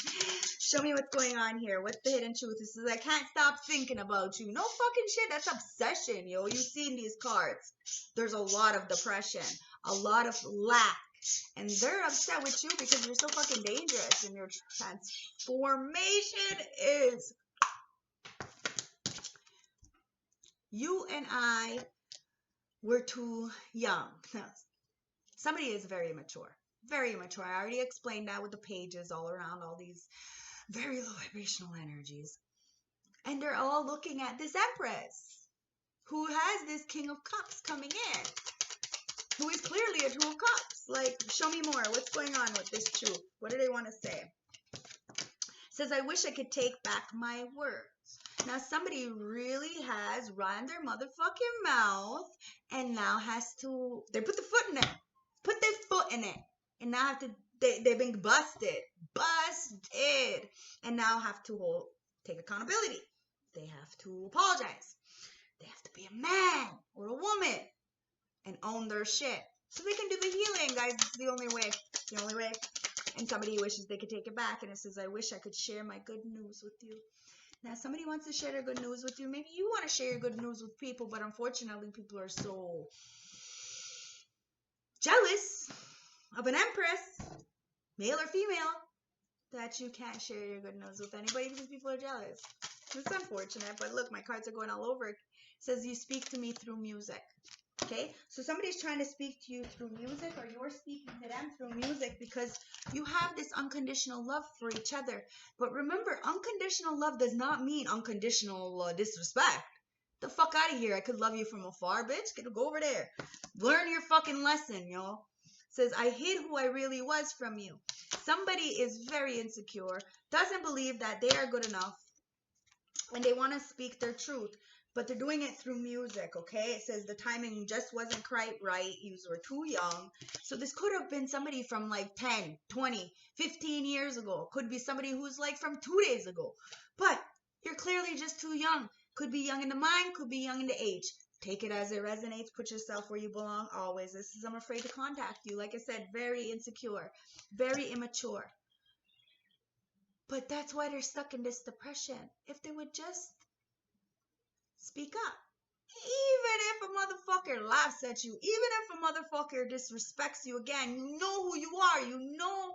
Show me what's going on here. What's the hidden truth? This is, I can't stop thinking about you. No fucking shit. That's obsession, yo. You've seen these cards. There's a lot of depression, a lot of lack. And they're upset with you because you're so fucking dangerous. And your transformation is... You and I were too young. Somebody is very immature. Very immature. I already explained that with the pages all around, all these very low vibrational energies. And they're all looking at this Empress, who has this King of Cups coming in, who is clearly a Two of Cups. Like, show me more. What's going on with this truth? What do they want to say? It says, I wish I could take back my words. Now, somebody really has run their motherfucking mouth and now has to, they put the foot in it. Put their foot in it. And now have to, they've been busted. Busted. And now have to take accountability. They have to apologize. They have to be a man or a woman and own their shit. So they can do the healing, guys. It's the only way. The only way. And somebody wishes they could take it back. And it says, I wish I could share my good news with you. Now, somebody wants to share their good news with you. Maybe you want to share your good news with people, but unfortunately, people are so jealous of an Empress, male or female, that you can't share your good news with anybody because people are jealous. It's unfortunate, but look, my cards are going all over. It says you speak to me through music. Okay, so somebody's trying to speak to you through music, or you're speaking to them through music because you have this unconditional love for each other. But remember, unconditional love does not mean unconditional disrespect. The fuck out of here. I could love you from afar, bitch. Go over there. Learn your fucking lesson, yo. Says, I hid who I really was from you. Somebody is very insecure, doesn't believe that they are good enough, and they want to speak their truth. But they're doing it through music, okay? It says the timing just wasn't quite right. You were too young. So this could have been somebody from like 10, 20, 15 years ago. Could be somebody who's like from 2 days ago. But you're clearly just too young. Could be young in the mind, could be young in the age. Take it as it resonates. Put yourself where you belong always. This is, I'm afraid to contact you. Like I said, very insecure, very immature. But that's why they're stuck in this depression. If they would just speak up. Even if a motherfucker laughs at you, even if a motherfucker disrespects you again, you know who you are. You know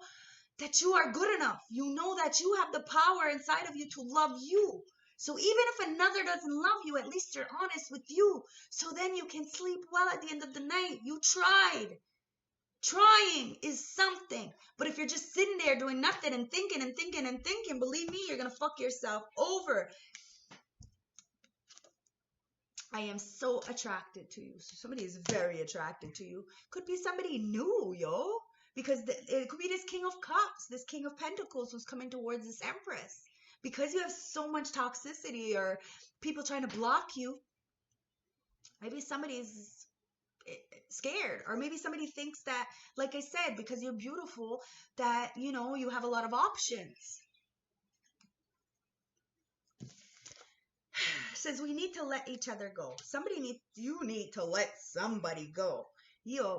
that you are good enough. You know that you have the power inside of you to love you. So even if another doesn't love you, at least you're honest with you. So then you can sleep well at the end of the night. You tried. Trying is something. But if you're just sitting there doing nothing and thinking and thinking and thinking, believe me, you're going to fuck yourself over. I am so attracted to you. So somebody is very attracted to you. Could be somebody new, yo. Because it could be this King of Cups, this King of Pentacles who's coming towards this Empress. Because you have so much toxicity or people trying to block you, maybe somebody's scared. Or maybe somebody thinks that, like I said, because you're beautiful, that, you know, you have a lot of options. Says we need to let each other go. You need to let somebody go.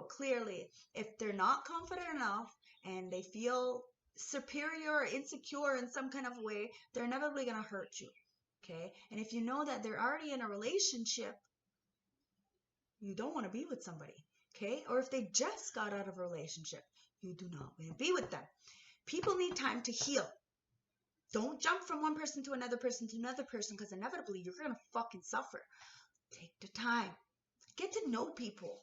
Clearly, if they're not confident enough and they feel superior or insecure in some kind of way, they're inevitably going to hurt you. Okay? And if you know that they're already in a relationship, you don't want to be with somebody. Okay? Or if they just got out of a relationship, you do not want to be with them. People need time to heal. Don't jump from one person to another person because inevitably you're going to fucking suffer. Take the time. Get to know people.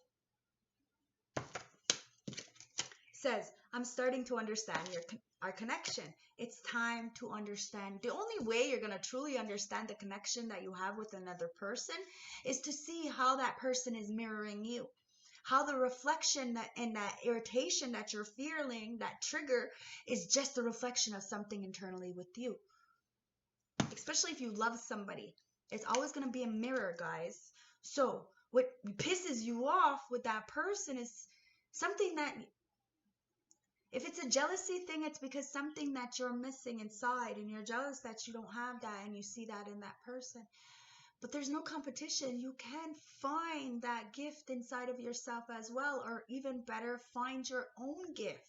Says, I'm starting to understand our connection. It's time to understand. The only way you're going to truly understand the connection that you have with another person is to see how that person is mirroring you. How the reflection and that irritation that you're feeling, that trigger, is just a reflection of something internally with you. Especially if you love somebody. It's always going to be a mirror, guys. So what pisses you off with that person is something that, if it's a jealousy thing, it's because something that you're missing inside and you're jealous that you don't have that and you see that in that person. But there's no competition. You can find that gift inside of yourself as well, or even better, find your own gift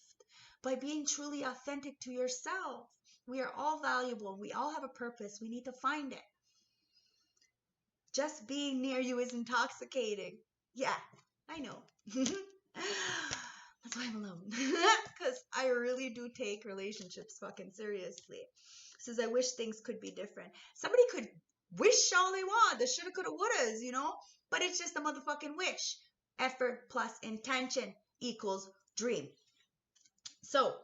by being truly authentic to yourself. We are all valuable. We all have a purpose. We need to find it. Just being near you is intoxicating. Yeah, I know. That's why I'm alone. Because I really do take relationships fucking seriously. Says, I wish things could be different. Somebody could wish all they want. The shoulda, coulda, wouldas, you know? But it's just a motherfucking wish. Effort plus intention equals dream. So,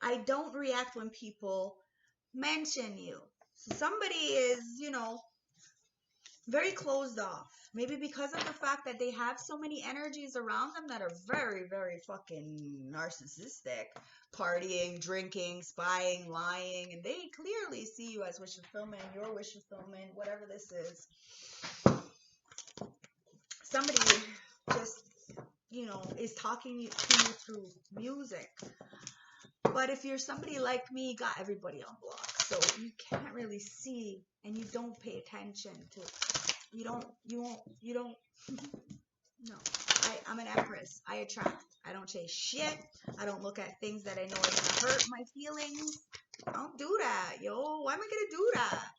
I don't react when people mention you. So somebody is, you know, very closed off. Maybe because of the fact that they have so many energies around them that are very, very fucking narcissistic. Partying, drinking, spying, lying. And they clearly see you as wish fulfillment, your wish fulfillment, whatever this is. Somebody just, you know, is talking to you through music. But if you're somebody like me, you got everybody on block. So you can't really see and you don't pay attention to it. You don't. No, I'm an Empress. I attract. I don't chase shit. I don't look at things that I know are going to hurt my feelings. I don't do that, yo. Why am I going to do that?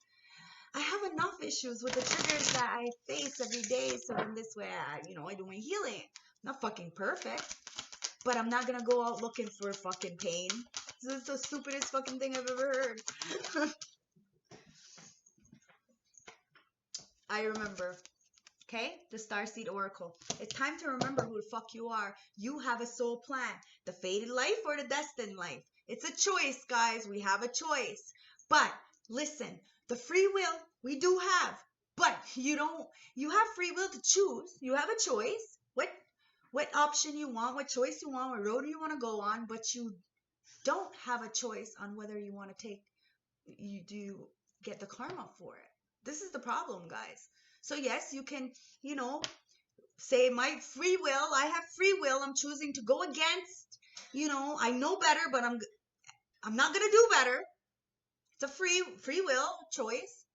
I have enough issues with the triggers that I face every day. So in this way, I do my healing. I'm not fucking perfect. But I'm not going to go out looking for fucking pain. This is the stupidest fucking thing I've ever heard. I remember, okay? The Starseed Oracle. It's time to remember who the fuck you are. You have a soul plan. The fated life or the destined life. It's a choice, guys. We have a choice. But listen, the free will we do have. But you have free will to choose. You have a choice. What option you want, what choice you want, what road you want to go on, but you don't have a choice on whether you want to get the karma for it. This is the problem, guys. So yes, you can, say my free will, I have free will, I'm choosing to go against, I know better, but I'm not going to do better. It's a free will choice.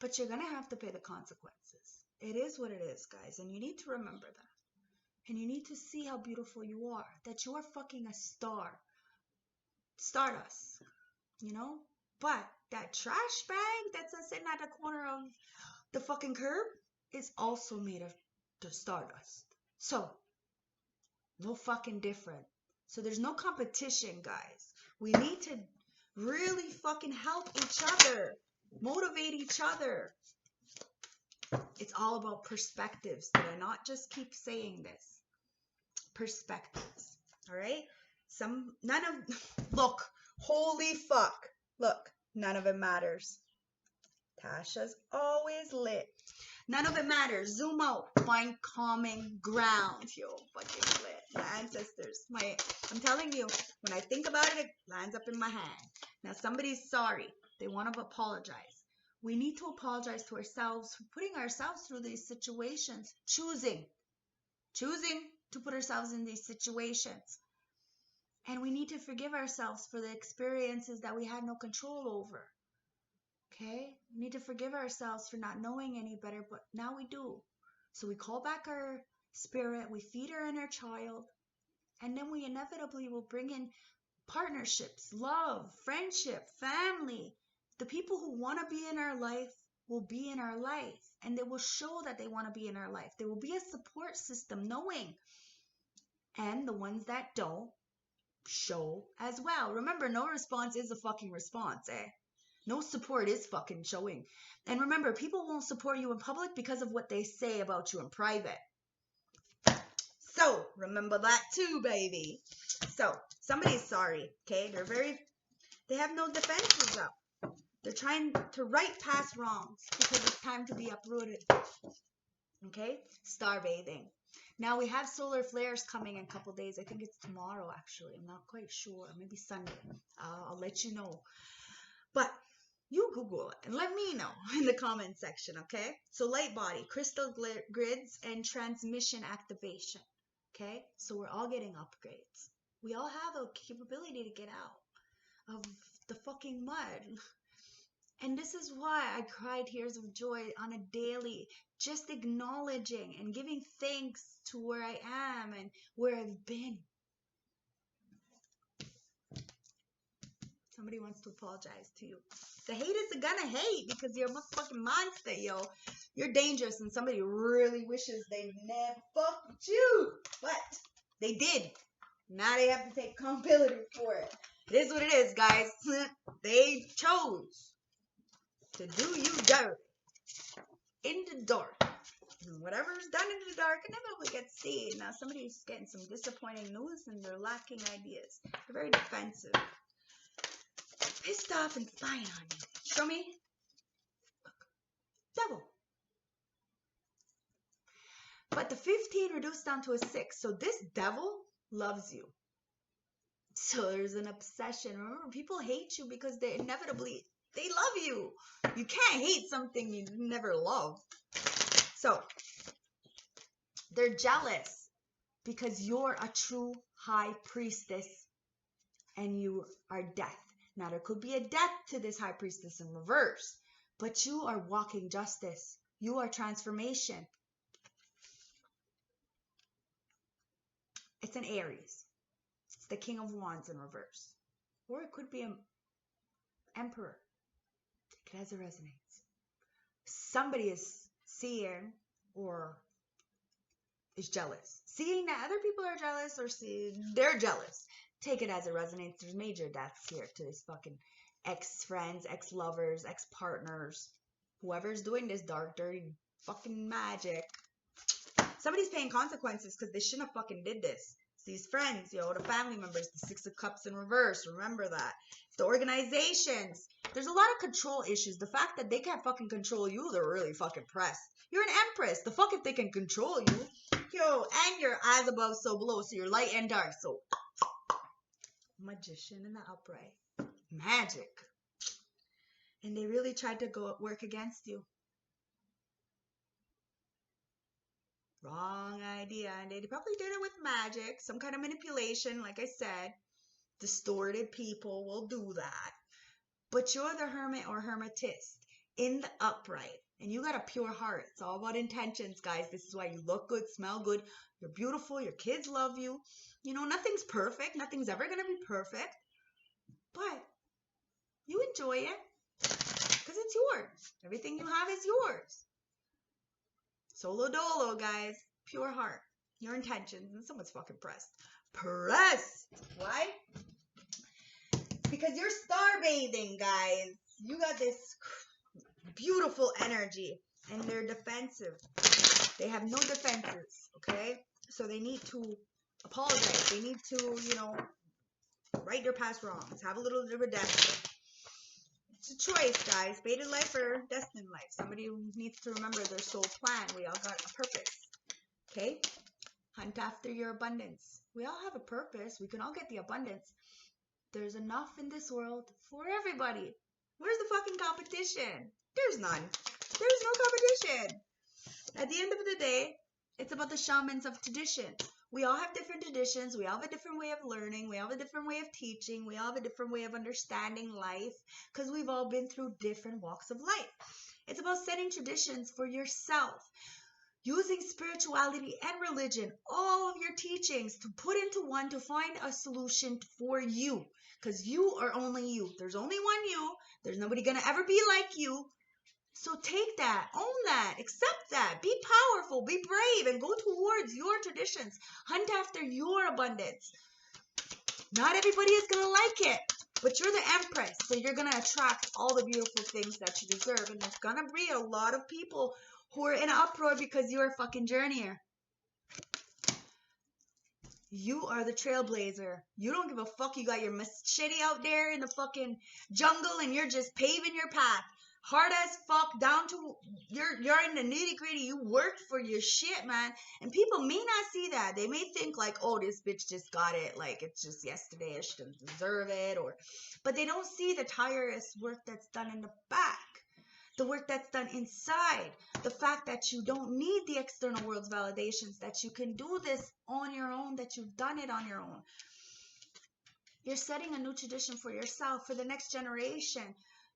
But you're going to have to pay the consequences. It is what it is, guys, and you need to remember that. And you need to see how beautiful you are, that you are fucking a star. Stardust, But that trash bag that's sitting at the corner of the fucking curb is also made of the stardust. So, no fucking different. So there's no competition, guys. We need to really fucking help each other, motivate each other. It's all about perspectives. Did I not just keep saying this? Perspectives. All right? Look, holy fuck. Look, none of it matters. Tasha's always lit. None of it matters. Zoom out. Find calming ground. Yo, fucking lit. My ancestors. I'm telling you, when I think about it, it lands up in my hand. Now, somebody's sorry. They want to apologize. We need to apologize to ourselves for putting ourselves through these situations. Choosing to put ourselves in these situations. And we need to forgive ourselves for the experiences that we had no control over. Okay? We need to forgive ourselves for not knowing any better, but now we do. So we call back our spirit, we feed our inner child, and then we inevitably will bring in partnerships, love, friendship, family. The people who want to be in our life will be in our life, and they will show that they want to be in our life. There will be a support system knowing. And the ones that don't, show as well. Remember, no response is a fucking response, eh? No support is fucking showing. And remember, people won't support you in public because of what they say about you in private. So, remember that too, baby. So, somebody's sorry, okay? They have no defenses up. They're trying to right past wrongs because it's time to be uprooted. Okay? Star bathing. Now we have solar flares coming in a couple days. I think it's tomorrow, actually. I'm not quite sure. Maybe Sunday. I'll let you know. But you Google it and let me know in the comment section, okay? So light body, crystal grids, and transmission activation, okay? So we're all getting upgrades. We all have a capability to get out of the fucking mud. And this is why I cry tears of joy on a daily, just acknowledging and giving thanks to where I am and where I've been. Somebody wants to apologize to you. The haters are gonna hate because you're a motherfucking monster, yo. You're dangerous and somebody really wishes they never fucked with you. But they did. Now they have to take accountability for it. It is what it is, guys. They chose to do you dirty. In the dark. And whatever's done in the dark, it never will get seen. Now somebody's getting some disappointing news and they're lacking ideas. They're very defensive. Pissed off and spying on you. Show me. Look. Devil. But the 15 reduced down to a 6. So this devil loves you. So there's an obsession. Remember, people hate you because they inevitably, they love you. You can't hate something you never love. So they're jealous because you're a true high priestess and you are death. Now there could be a death to this high priestess in reverse, but you are walking justice. You are transformation. It's an Aries. It's the King of Wands in reverse. Or it could be an Emperor. Take it as it resonates. Somebody is seeing or is jealous. Seeing that other people are jealous or seeing they're jealous. Take it as it resonates. There's major deaths here to this fucking ex-friends, ex-lovers, ex-partners. Whoever's doing this dark, dirty fucking magic. Somebody's paying consequences because they shouldn't have fucking did this. It's these friends, yo, the family members, the 6 of Cups in reverse. Remember that. The organizations. There's a lot of control issues. The fact that they can't fucking control you, they're really fucking pressed. You're an Empress. The fuck if they can control you. Yo, and you're as above, so below. So you're light and dark. So Magician in the upright. Magic. And they really tried to go work against you. Wrong idea. And they probably did it with magic. Some kind of manipulation, like I said. Distorted people will do that. But you're the hermit or hermetist in the upright. And you got a pure heart. It's all about intentions, guys. This is why you look good, smell good. You're beautiful. Your kids love you. You know, nothing's perfect. Nothing's ever going to be perfect. But you enjoy it because it's yours. Everything you have is yours. Solo dolo, guys. Pure heart. Your intentions. And someone's fucking pressed. Pressed. Why? Because you're star bathing, guys. You got this beautiful energy. And they're defensive. They have no defenses. Okay? So they need to apologize. They need to, you know, right their past wrongs. Have a little bit of redemption. It's a choice, guys. Fated life or destined life. Somebody needs to remember their soul plan. We all got a purpose. Okay? Hunt after your abundance. We all have a purpose. We can all get the abundance. There's enough in this world for everybody. Where's the fucking competition? There's none. There's no competition. At the end of the day, it's about the shamans of tradition. We all have different traditions. We all have a different way of learning. We all have a different way of teaching. We all have a different way of understanding life because we've all been through different walks of life. It's about setting traditions for yourself, using spirituality and religion, all of your teachings to put into one to find a solution for you because you are only you. There's only one you. There's nobody going to ever be like you. So take that, own that, accept that, be powerful, be brave, and go towards your traditions. Hunt after your abundance. Not everybody is going to like it, but you're the Empress, so you're going to attract all the beautiful things that you deserve. And there's going to be a lot of people who are in an uproar because you're a fucking journeyer. You are the trailblazer. You don't give a fuck. You got your machete out there in the fucking jungle and you're just paving your path. Hard as fuck, down to you're in the nitty gritty. You work for your shit, man. And people may not see that. They may think like, oh, this bitch just got it. Like it's just yesterday. I shouldn't deserve it. But they don't see the tireless work that's done in the back. The work that's done inside. The fact that you don't need the external world's validations. That you can do this on your own. That you've done it on your own. You're setting a new tradition for yourself, for the next generation.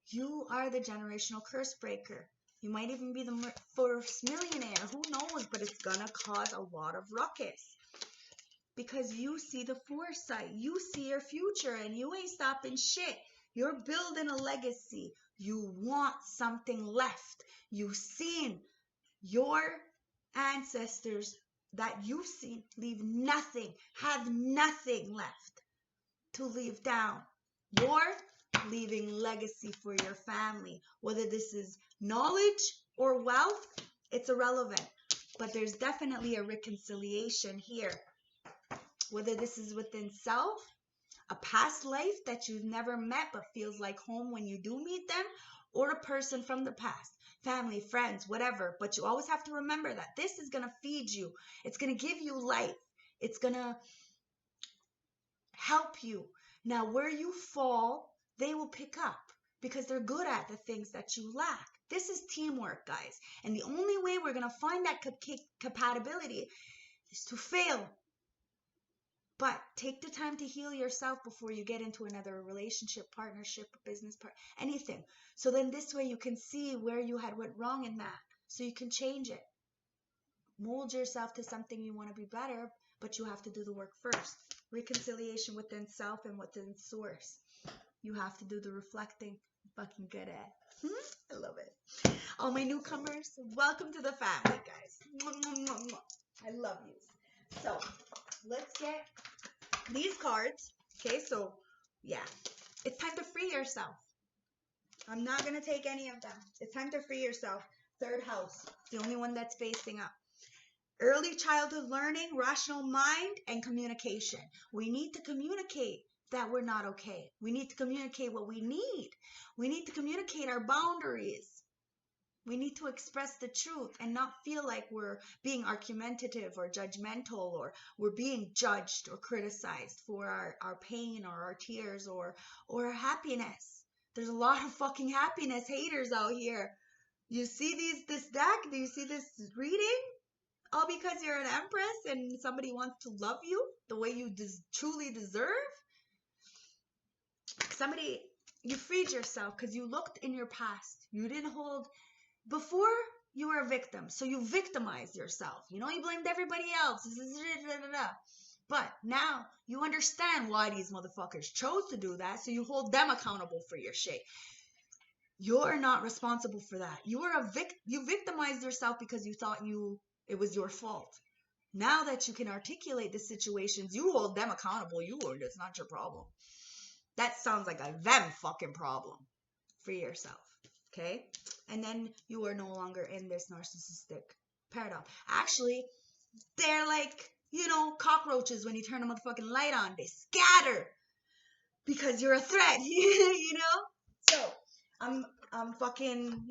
You are the generational curse breaker. You might even be the first millionaire. Who knows? But it's gonna cause a lot of ruckus. Because you see the foresight. You see your future and you ain't stopping shit. You're building a legacy. You want something left. You've seen your ancestors that you've seen leave nothing, have nothing left to leave down. You're leaving legacy for your family. Whether this is knowledge or wealth, it's irrelevant. But there's definitely a reconciliation here. Whether this is within self, a past life that you've never met but feels like home when you do meet them, or a person from the past, family, friends, whatever. But you always have to remember that this is going to feed you. It's going to give you life. It's going to help you. Now, where you fall, they will pick up because they're good at the things that you lack. This is teamwork, guys. And the only way we're going to find that compatibility is to fail. But take the time to heal yourself before you get into another relationship, partnership, business part, anything. So then this way you can see where you had went wrong in that. So you can change it. Mold yourself to something you want to be better, but you have to do the work first. Reconciliation within self and within source. You have to do the reflecting. I'm fucking good at. I love it. All my newcomers, welcome to the family, guys. I love you. So let's get these cards. Okay, so yeah, it's time to free yourself. I'm not going to take any of them. It's time to free yourself. Third house, the only one that's facing up. Early childhood learning, rational mind, and communication. We need to communicate that we're not okay. We need to communicate what we need. We need to communicate our boundaries. We need to express the truth and not feel like we're being argumentative or judgmental, or we're being judged or criticized for our pain or our tears or our happiness. There's a lot of fucking happiness haters out here. You see this deck? Do you see this reading? All because you're an Empress and somebody wants to love you the way you truly deserve? You freed yourself because you looked in your past. You didn't hold... Before, you were a victim, so you victimized yourself. You blamed everybody else. But now, you understand why these motherfuckers chose to do that, so you hold them accountable for your shit. You're not responsible for that. You victimized yourself because you thought it was your fault. Now that you can articulate the situations, you hold them accountable. It's not your problem. That sounds like a them fucking problem. Free yourself. Okay? And then you are no longer in this narcissistic paradigm. Actually, they're like, cockroaches when you turn a motherfucking light on. They scatter because you're a threat, So, I'm fucking,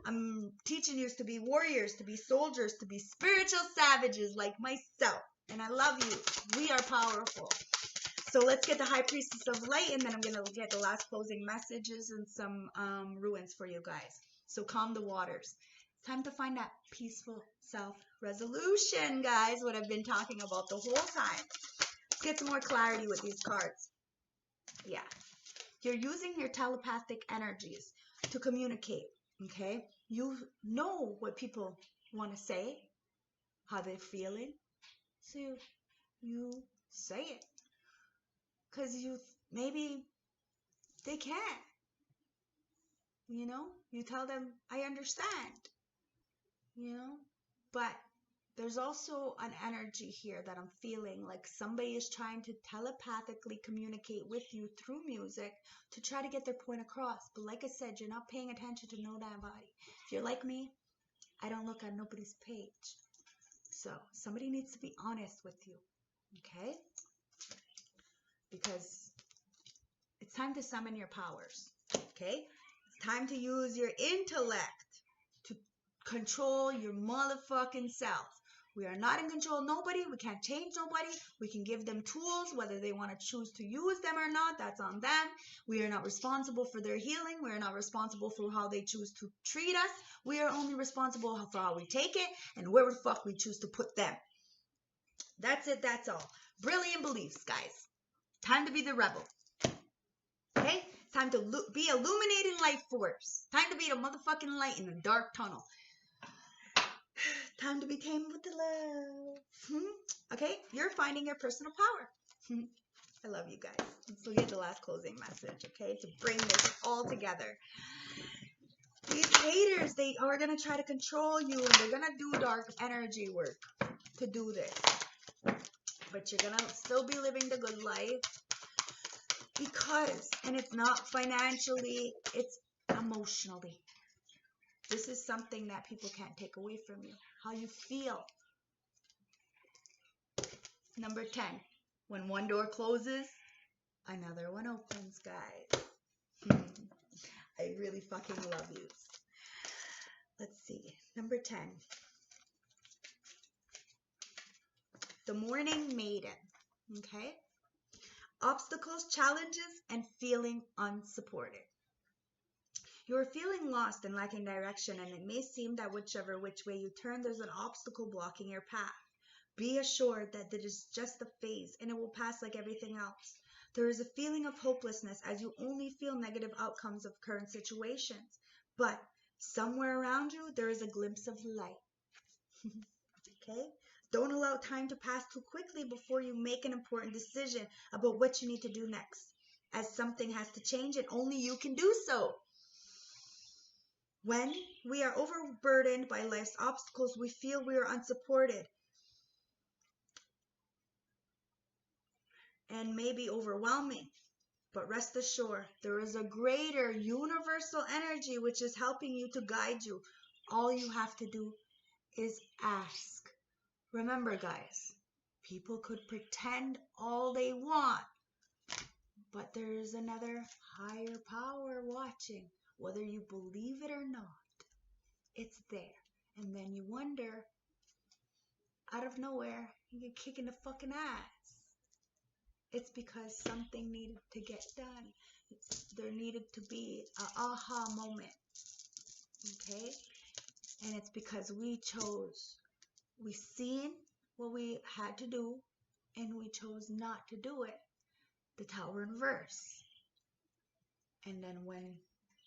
I'm teaching you to be warriors, to be soldiers, to be spiritual savages like myself. And I love you. We are powerful. So let's get the High Priestess of Light, and then I'm going to get the last closing messages and some ruins for you guys. So calm the waters. It's time to find that peaceful self-resolution, guys, what I've been talking about the whole time. Let's get some more clarity with these cards. Yeah. You're using your telepathic energies to communicate, okay? You know what people want to say, how they're feeling, so you say it. Because maybe they can't. You tell them, I understand. But there's also an energy here that I'm feeling like somebody is trying to telepathically communicate with you through music to try to get their point across. But like I said, you're not paying attention to know that body. If you're like me, I don't look at nobody's page. So somebody needs to be honest with you. Okay? Because it's time to summon your powers, okay? It's time to use your intellect to control your motherfucking self. We are not in control of nobody. We can't change nobody. We can give them tools, whether they want to choose to use them or not. That's on them. We are not responsible for their healing. We are not responsible for how they choose to treat us. We are only responsible for how we take it and where the fuck we choose to put them. That's it. That's all. Brilliant beliefs, guys. Time to be the rebel. Okay? Time to be illuminating light force. Time to be the motherfucking light in the dark tunnel. Time to be tamed with the love. Okay? You're finding your personal power. I love you guys. Let's look at the last closing message, okay? To bring this all together. These haters, they are going to try to control you, and they're going to do dark energy work to do this. But you're going to still be living the good life. Because, and it's not financially, it's emotionally. This is something that people can't take away from you. How you feel. Number 10. When one door closes, another one opens, guys. I really fucking love you. Let's see. Number 10. The Morning Maiden. Okay? Obstacles, challenges, and feeling unsupported. You're feeling lost and lacking direction, and it may seem that whichever which way you turn, there's an obstacle blocking your path. Be assured that it is just a phase, and it will pass like everything else. There is a feeling of hopelessness as you only feel negative outcomes of current situations. But somewhere around you, there is a glimpse of light. Okay? Don't allow time to pass too quickly before you make an important decision about what you need to do next, as something has to change and only you can do so. When we are overburdened by life's obstacles, we feel we are unsupported and may be overwhelming. But rest assured, there is a greater universal energy which is helping you to guide you. All you have to do is ask. Remember, guys, people could pretend all they want, but there is another higher power watching, whether you believe it or not. It's there. And then you wonder, out of nowhere, you get kicked in the fucking ass. It's because something needed to get done. There needed to be an aha moment. Okay? And it's because we seen what we had to do, and we chose not to do it. The tower in reverse. And then when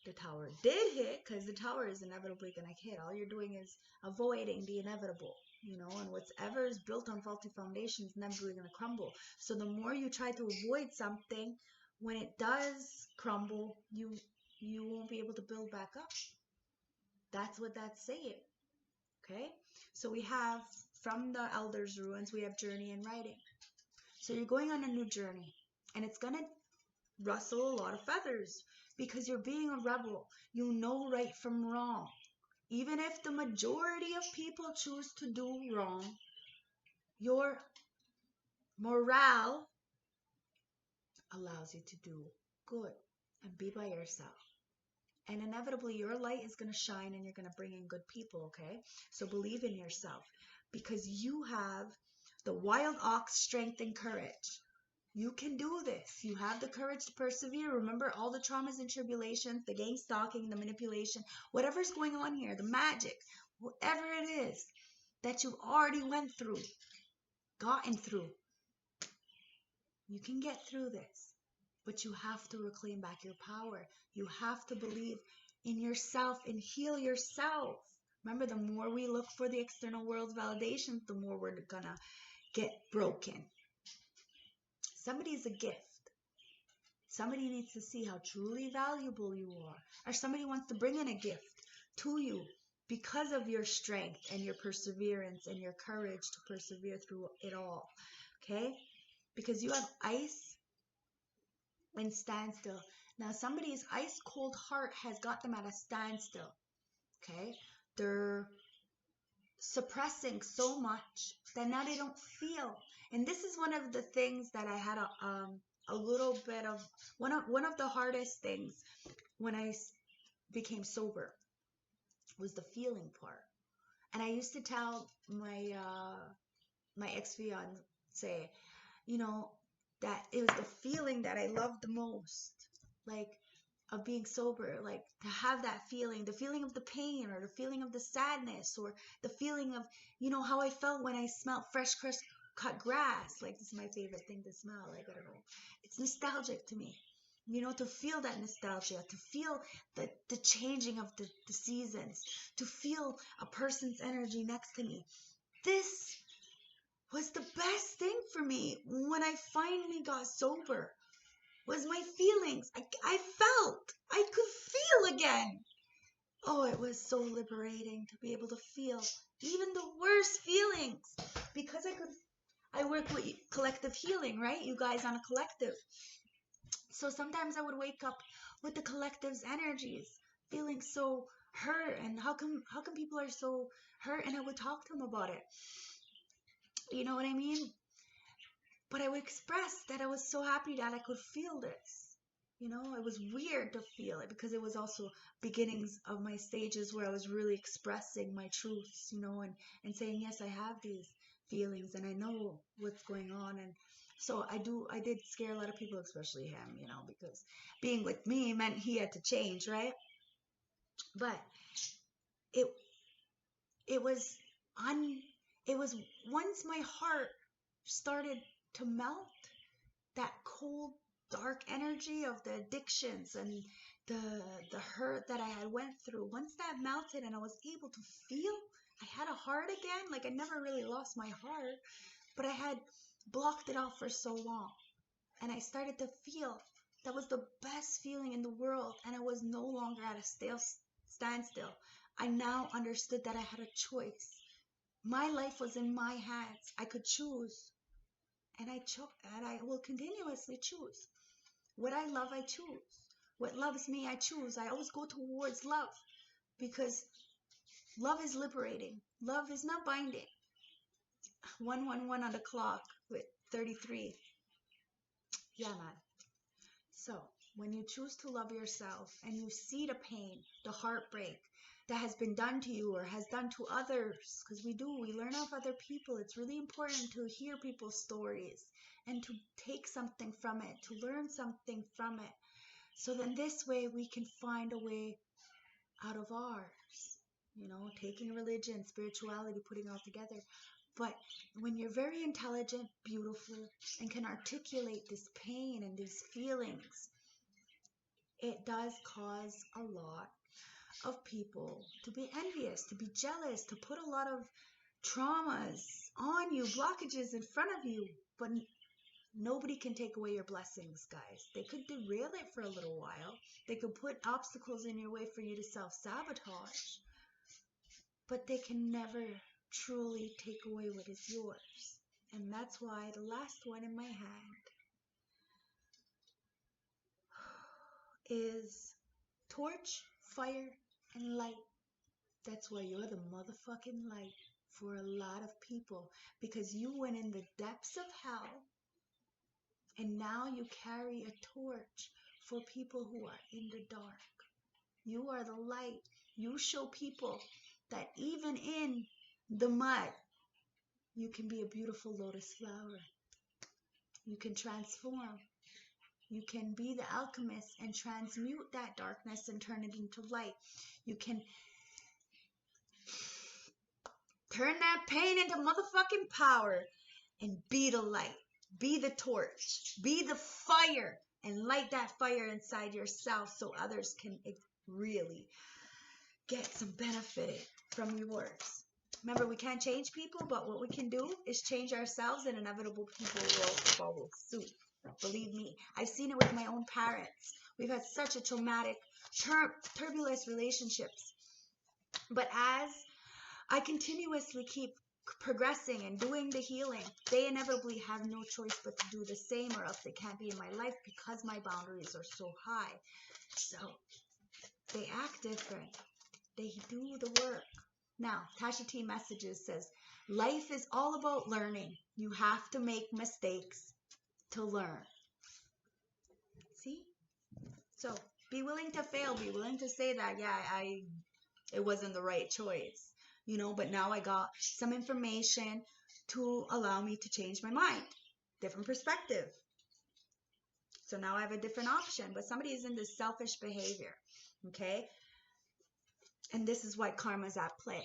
the tower did hit, because the tower is inevitably going to hit, all you're doing is avoiding the inevitable, and whatever is built on faulty foundations is inevitably going to crumble. So the more you try to avoid something, when it does crumble, you won't be able to build back up. That's what that's saying. Okay? So we have, from the Elders' Ruins, we have journey and writing. So you're going on a new journey, and it's going to rustle a lot of feathers because you're being a rebel. You know right from wrong. Even if the majority of people choose to do wrong, your morale allows you to do good and be by yourself. And inevitably, your light is going to shine and you're going to bring in good people, okay? So believe in yourself because you have the wild ox strength and courage. You can do this. You have the courage to persevere. Remember all the traumas and tribulations, the gang stalking, the manipulation, whatever's going on here, the magic, whatever it is that you've already went through, gotten through. You can get through this, but you have to reclaim back your power. You have to believe in yourself and heal yourself. Remember, the more we look for the external world's validation, the more we're gonna get broken. Somebody is a gift. Somebody needs to see how truly valuable you are. Or somebody wants to bring in a gift to you because of your strength and your perseverance and your courage to persevere through it all. Okay? Because you have ice and standstill. Now, somebody's ice cold heart has got them at a standstill. Okay? They're suppressing so much that now they don't feel. And this is one of the things that I had a little bit of, one of the hardest things when I became sober was the feeling part. And I used to tell my ex-fiance, that it was the feeling that I loved the most, like of being sober, like to have that feeling, the feeling of the pain or the feeling of the sadness or the feeling of, how I felt when I smelled fresh cut grass. Like, this is my favorite thing to smell. Like, I don't know. It's nostalgic to me. you know, to feel that nostalgia, to feel the changing of the seasons, to feel a person's energy next to me. This was the best thing for me when I finally got sober, was my feelings. I felt, I could feel again. Oh, it was so liberating to be able to feel even the worst feelings, because I work with collective healing, right? You guys on a collective. So sometimes I would wake up with the collective's energies, feeling so hurt, and how come people are so hurt, and I would talk to them about it. You know what I mean? But I would express that I was so happy that I could feel this. You know, it was weird to feel it, because it was also beginnings of my stages where I was really expressing my truths, you know, and saying, yes, I have these feelings and I know what's going on. And so I did scare a lot of people, especially him, you know, because being with me meant he had to change, right? But it it was it was once my heart started to melt, that cold dark energy of the addictions and the hurt that I had went through, once that melted and I was able to feel, I had a heart again. Like, I never really lost my heart, but I had blocked it off for so long, and I started to feel. That was the best feeling in the world, and I was no longer at a standstill. I now understood that I had a choice. My life was in my hands. I could choose, and I will continuously choose. What I love, I choose. What loves me, I choose. I always go towards love, because love is liberating. Love is not binding. 111 on the clock with 33. Yeah, man. So when you choose to love yourself and you see the pain, the heartbreak that has been done to you or has done to others, because we learn off other people. It's really important to hear people's stories and to take something from it, to learn something from it. So then this way we can find a way out of ours, you know, taking religion, spirituality, putting it all together. But when you're very intelligent, beautiful, and can articulate this pain and these feelings, it does cause a lot of people to be envious, to be jealous, to put a lot of traumas on you, blockages in front of you. But nobody can take away your blessings, guys. They could derail it for a little while. They could put obstacles in your way for you to self-sabotage. But they can never truly take away what is yours. And that's why the last one in my hand is torch, fire, and light. That's why you're the motherfucking light for a lot of people, because you went in the depths of hell and now you carry a torch for people who are in the dark. You are the light. You show people that even in the mud, you can be a beautiful lotus flower. You can transform. You can be the alchemist and transmute that darkness and turn it into light. You can turn that pain into motherfucking power and be the light. Be the torch. Be the fire and light that fire inside yourself so others can really get some benefit from yours. Remember, we can't change people, but what we can do is change ourselves, and inevitable people will follow suit. Believe me, I've seen it with my own parents. We've had such a traumatic, turbulent relationships. But as I continuously keep progressing and doing the healing, they inevitably have no choice but to do the same, or else they can't be in my life because my boundaries are so high. So they act different. They do the work. Now, Tasha T Messages says, life is all about learning. You have to make mistakes to learn. See? So be willing to fail. Be willing to say that, yeah, it wasn't the right choice. You know, but now I got some information to allow me to change my mind. Different perspective. So now I have a different option. But somebody is in this selfish behavior. Okay? And this is why karma's at play.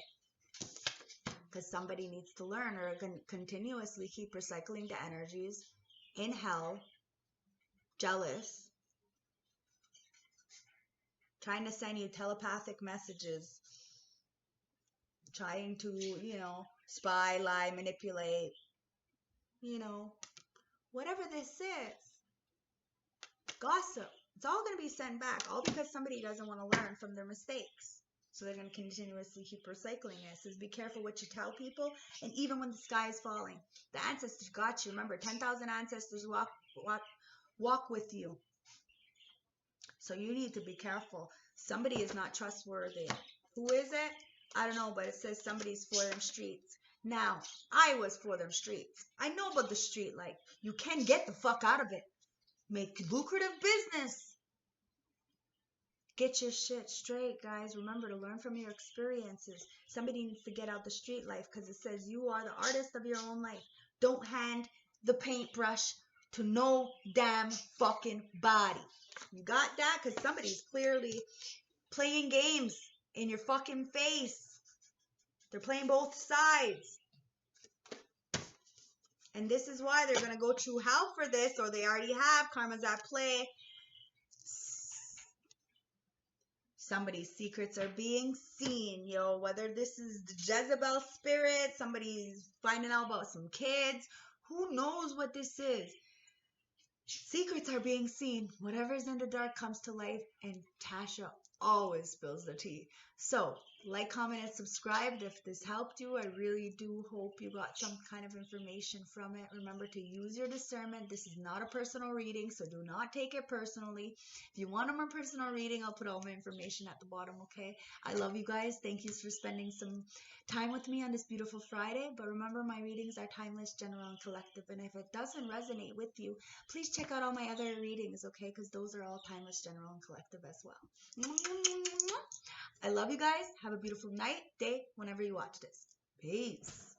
Because somebody needs to learn, or continuously keep recycling the energies in hell, jealous, trying to send you telepathic messages, trying to, spy, lie, manipulate, whatever this is. Gossip. It's all going to be sent back, all because somebody doesn't want to learn from their mistakes. So they're going to continuously keep recycling it. So be careful what you tell people. And even when the sky is falling, the ancestors got you. Remember, 10,000 ancestors walk with you. So you need to be careful. Somebody is not trustworthy. Who is it? I don't know, but it says somebody's for them streets. Now, I was for them streets. I know about the street life. You can get the fuck out of it. Make lucrative business. Get your shit straight, guys. Remember to learn from your experiences. Somebody needs to get out the street life because it says you are the artist of your own life. Don't hand the paintbrush to no damn fucking body. You got that? Because somebody's clearly playing games in your fucking face. They're playing both sides. And this is why they're going to go to hell for this, or they already have. Karma's at play. Somebody's secrets are being seen, whether this is the Jezebel spirit, somebody's finding out about some kids, who knows what this is. Secrets are being seen. Whatever's in the dark comes to life, and Tasha always spills the tea. So, like, comment, and subscribe if this helped you. I really do hope you got some kind of information from it. Remember to use your discernment. This is not a personal reading, so do not take it personally. If you want a more personal reading, I'll put all my information at the bottom, okay? I love you guys. Thank you for spending some time with me on this beautiful Friday. But remember, my readings are timeless, general, and collective. And if it doesn't resonate with you, please check out all my other readings, okay? Because those are all timeless, general, and collective as well. I love you guys. Have a beautiful night, day, whenever you watch this. Peace.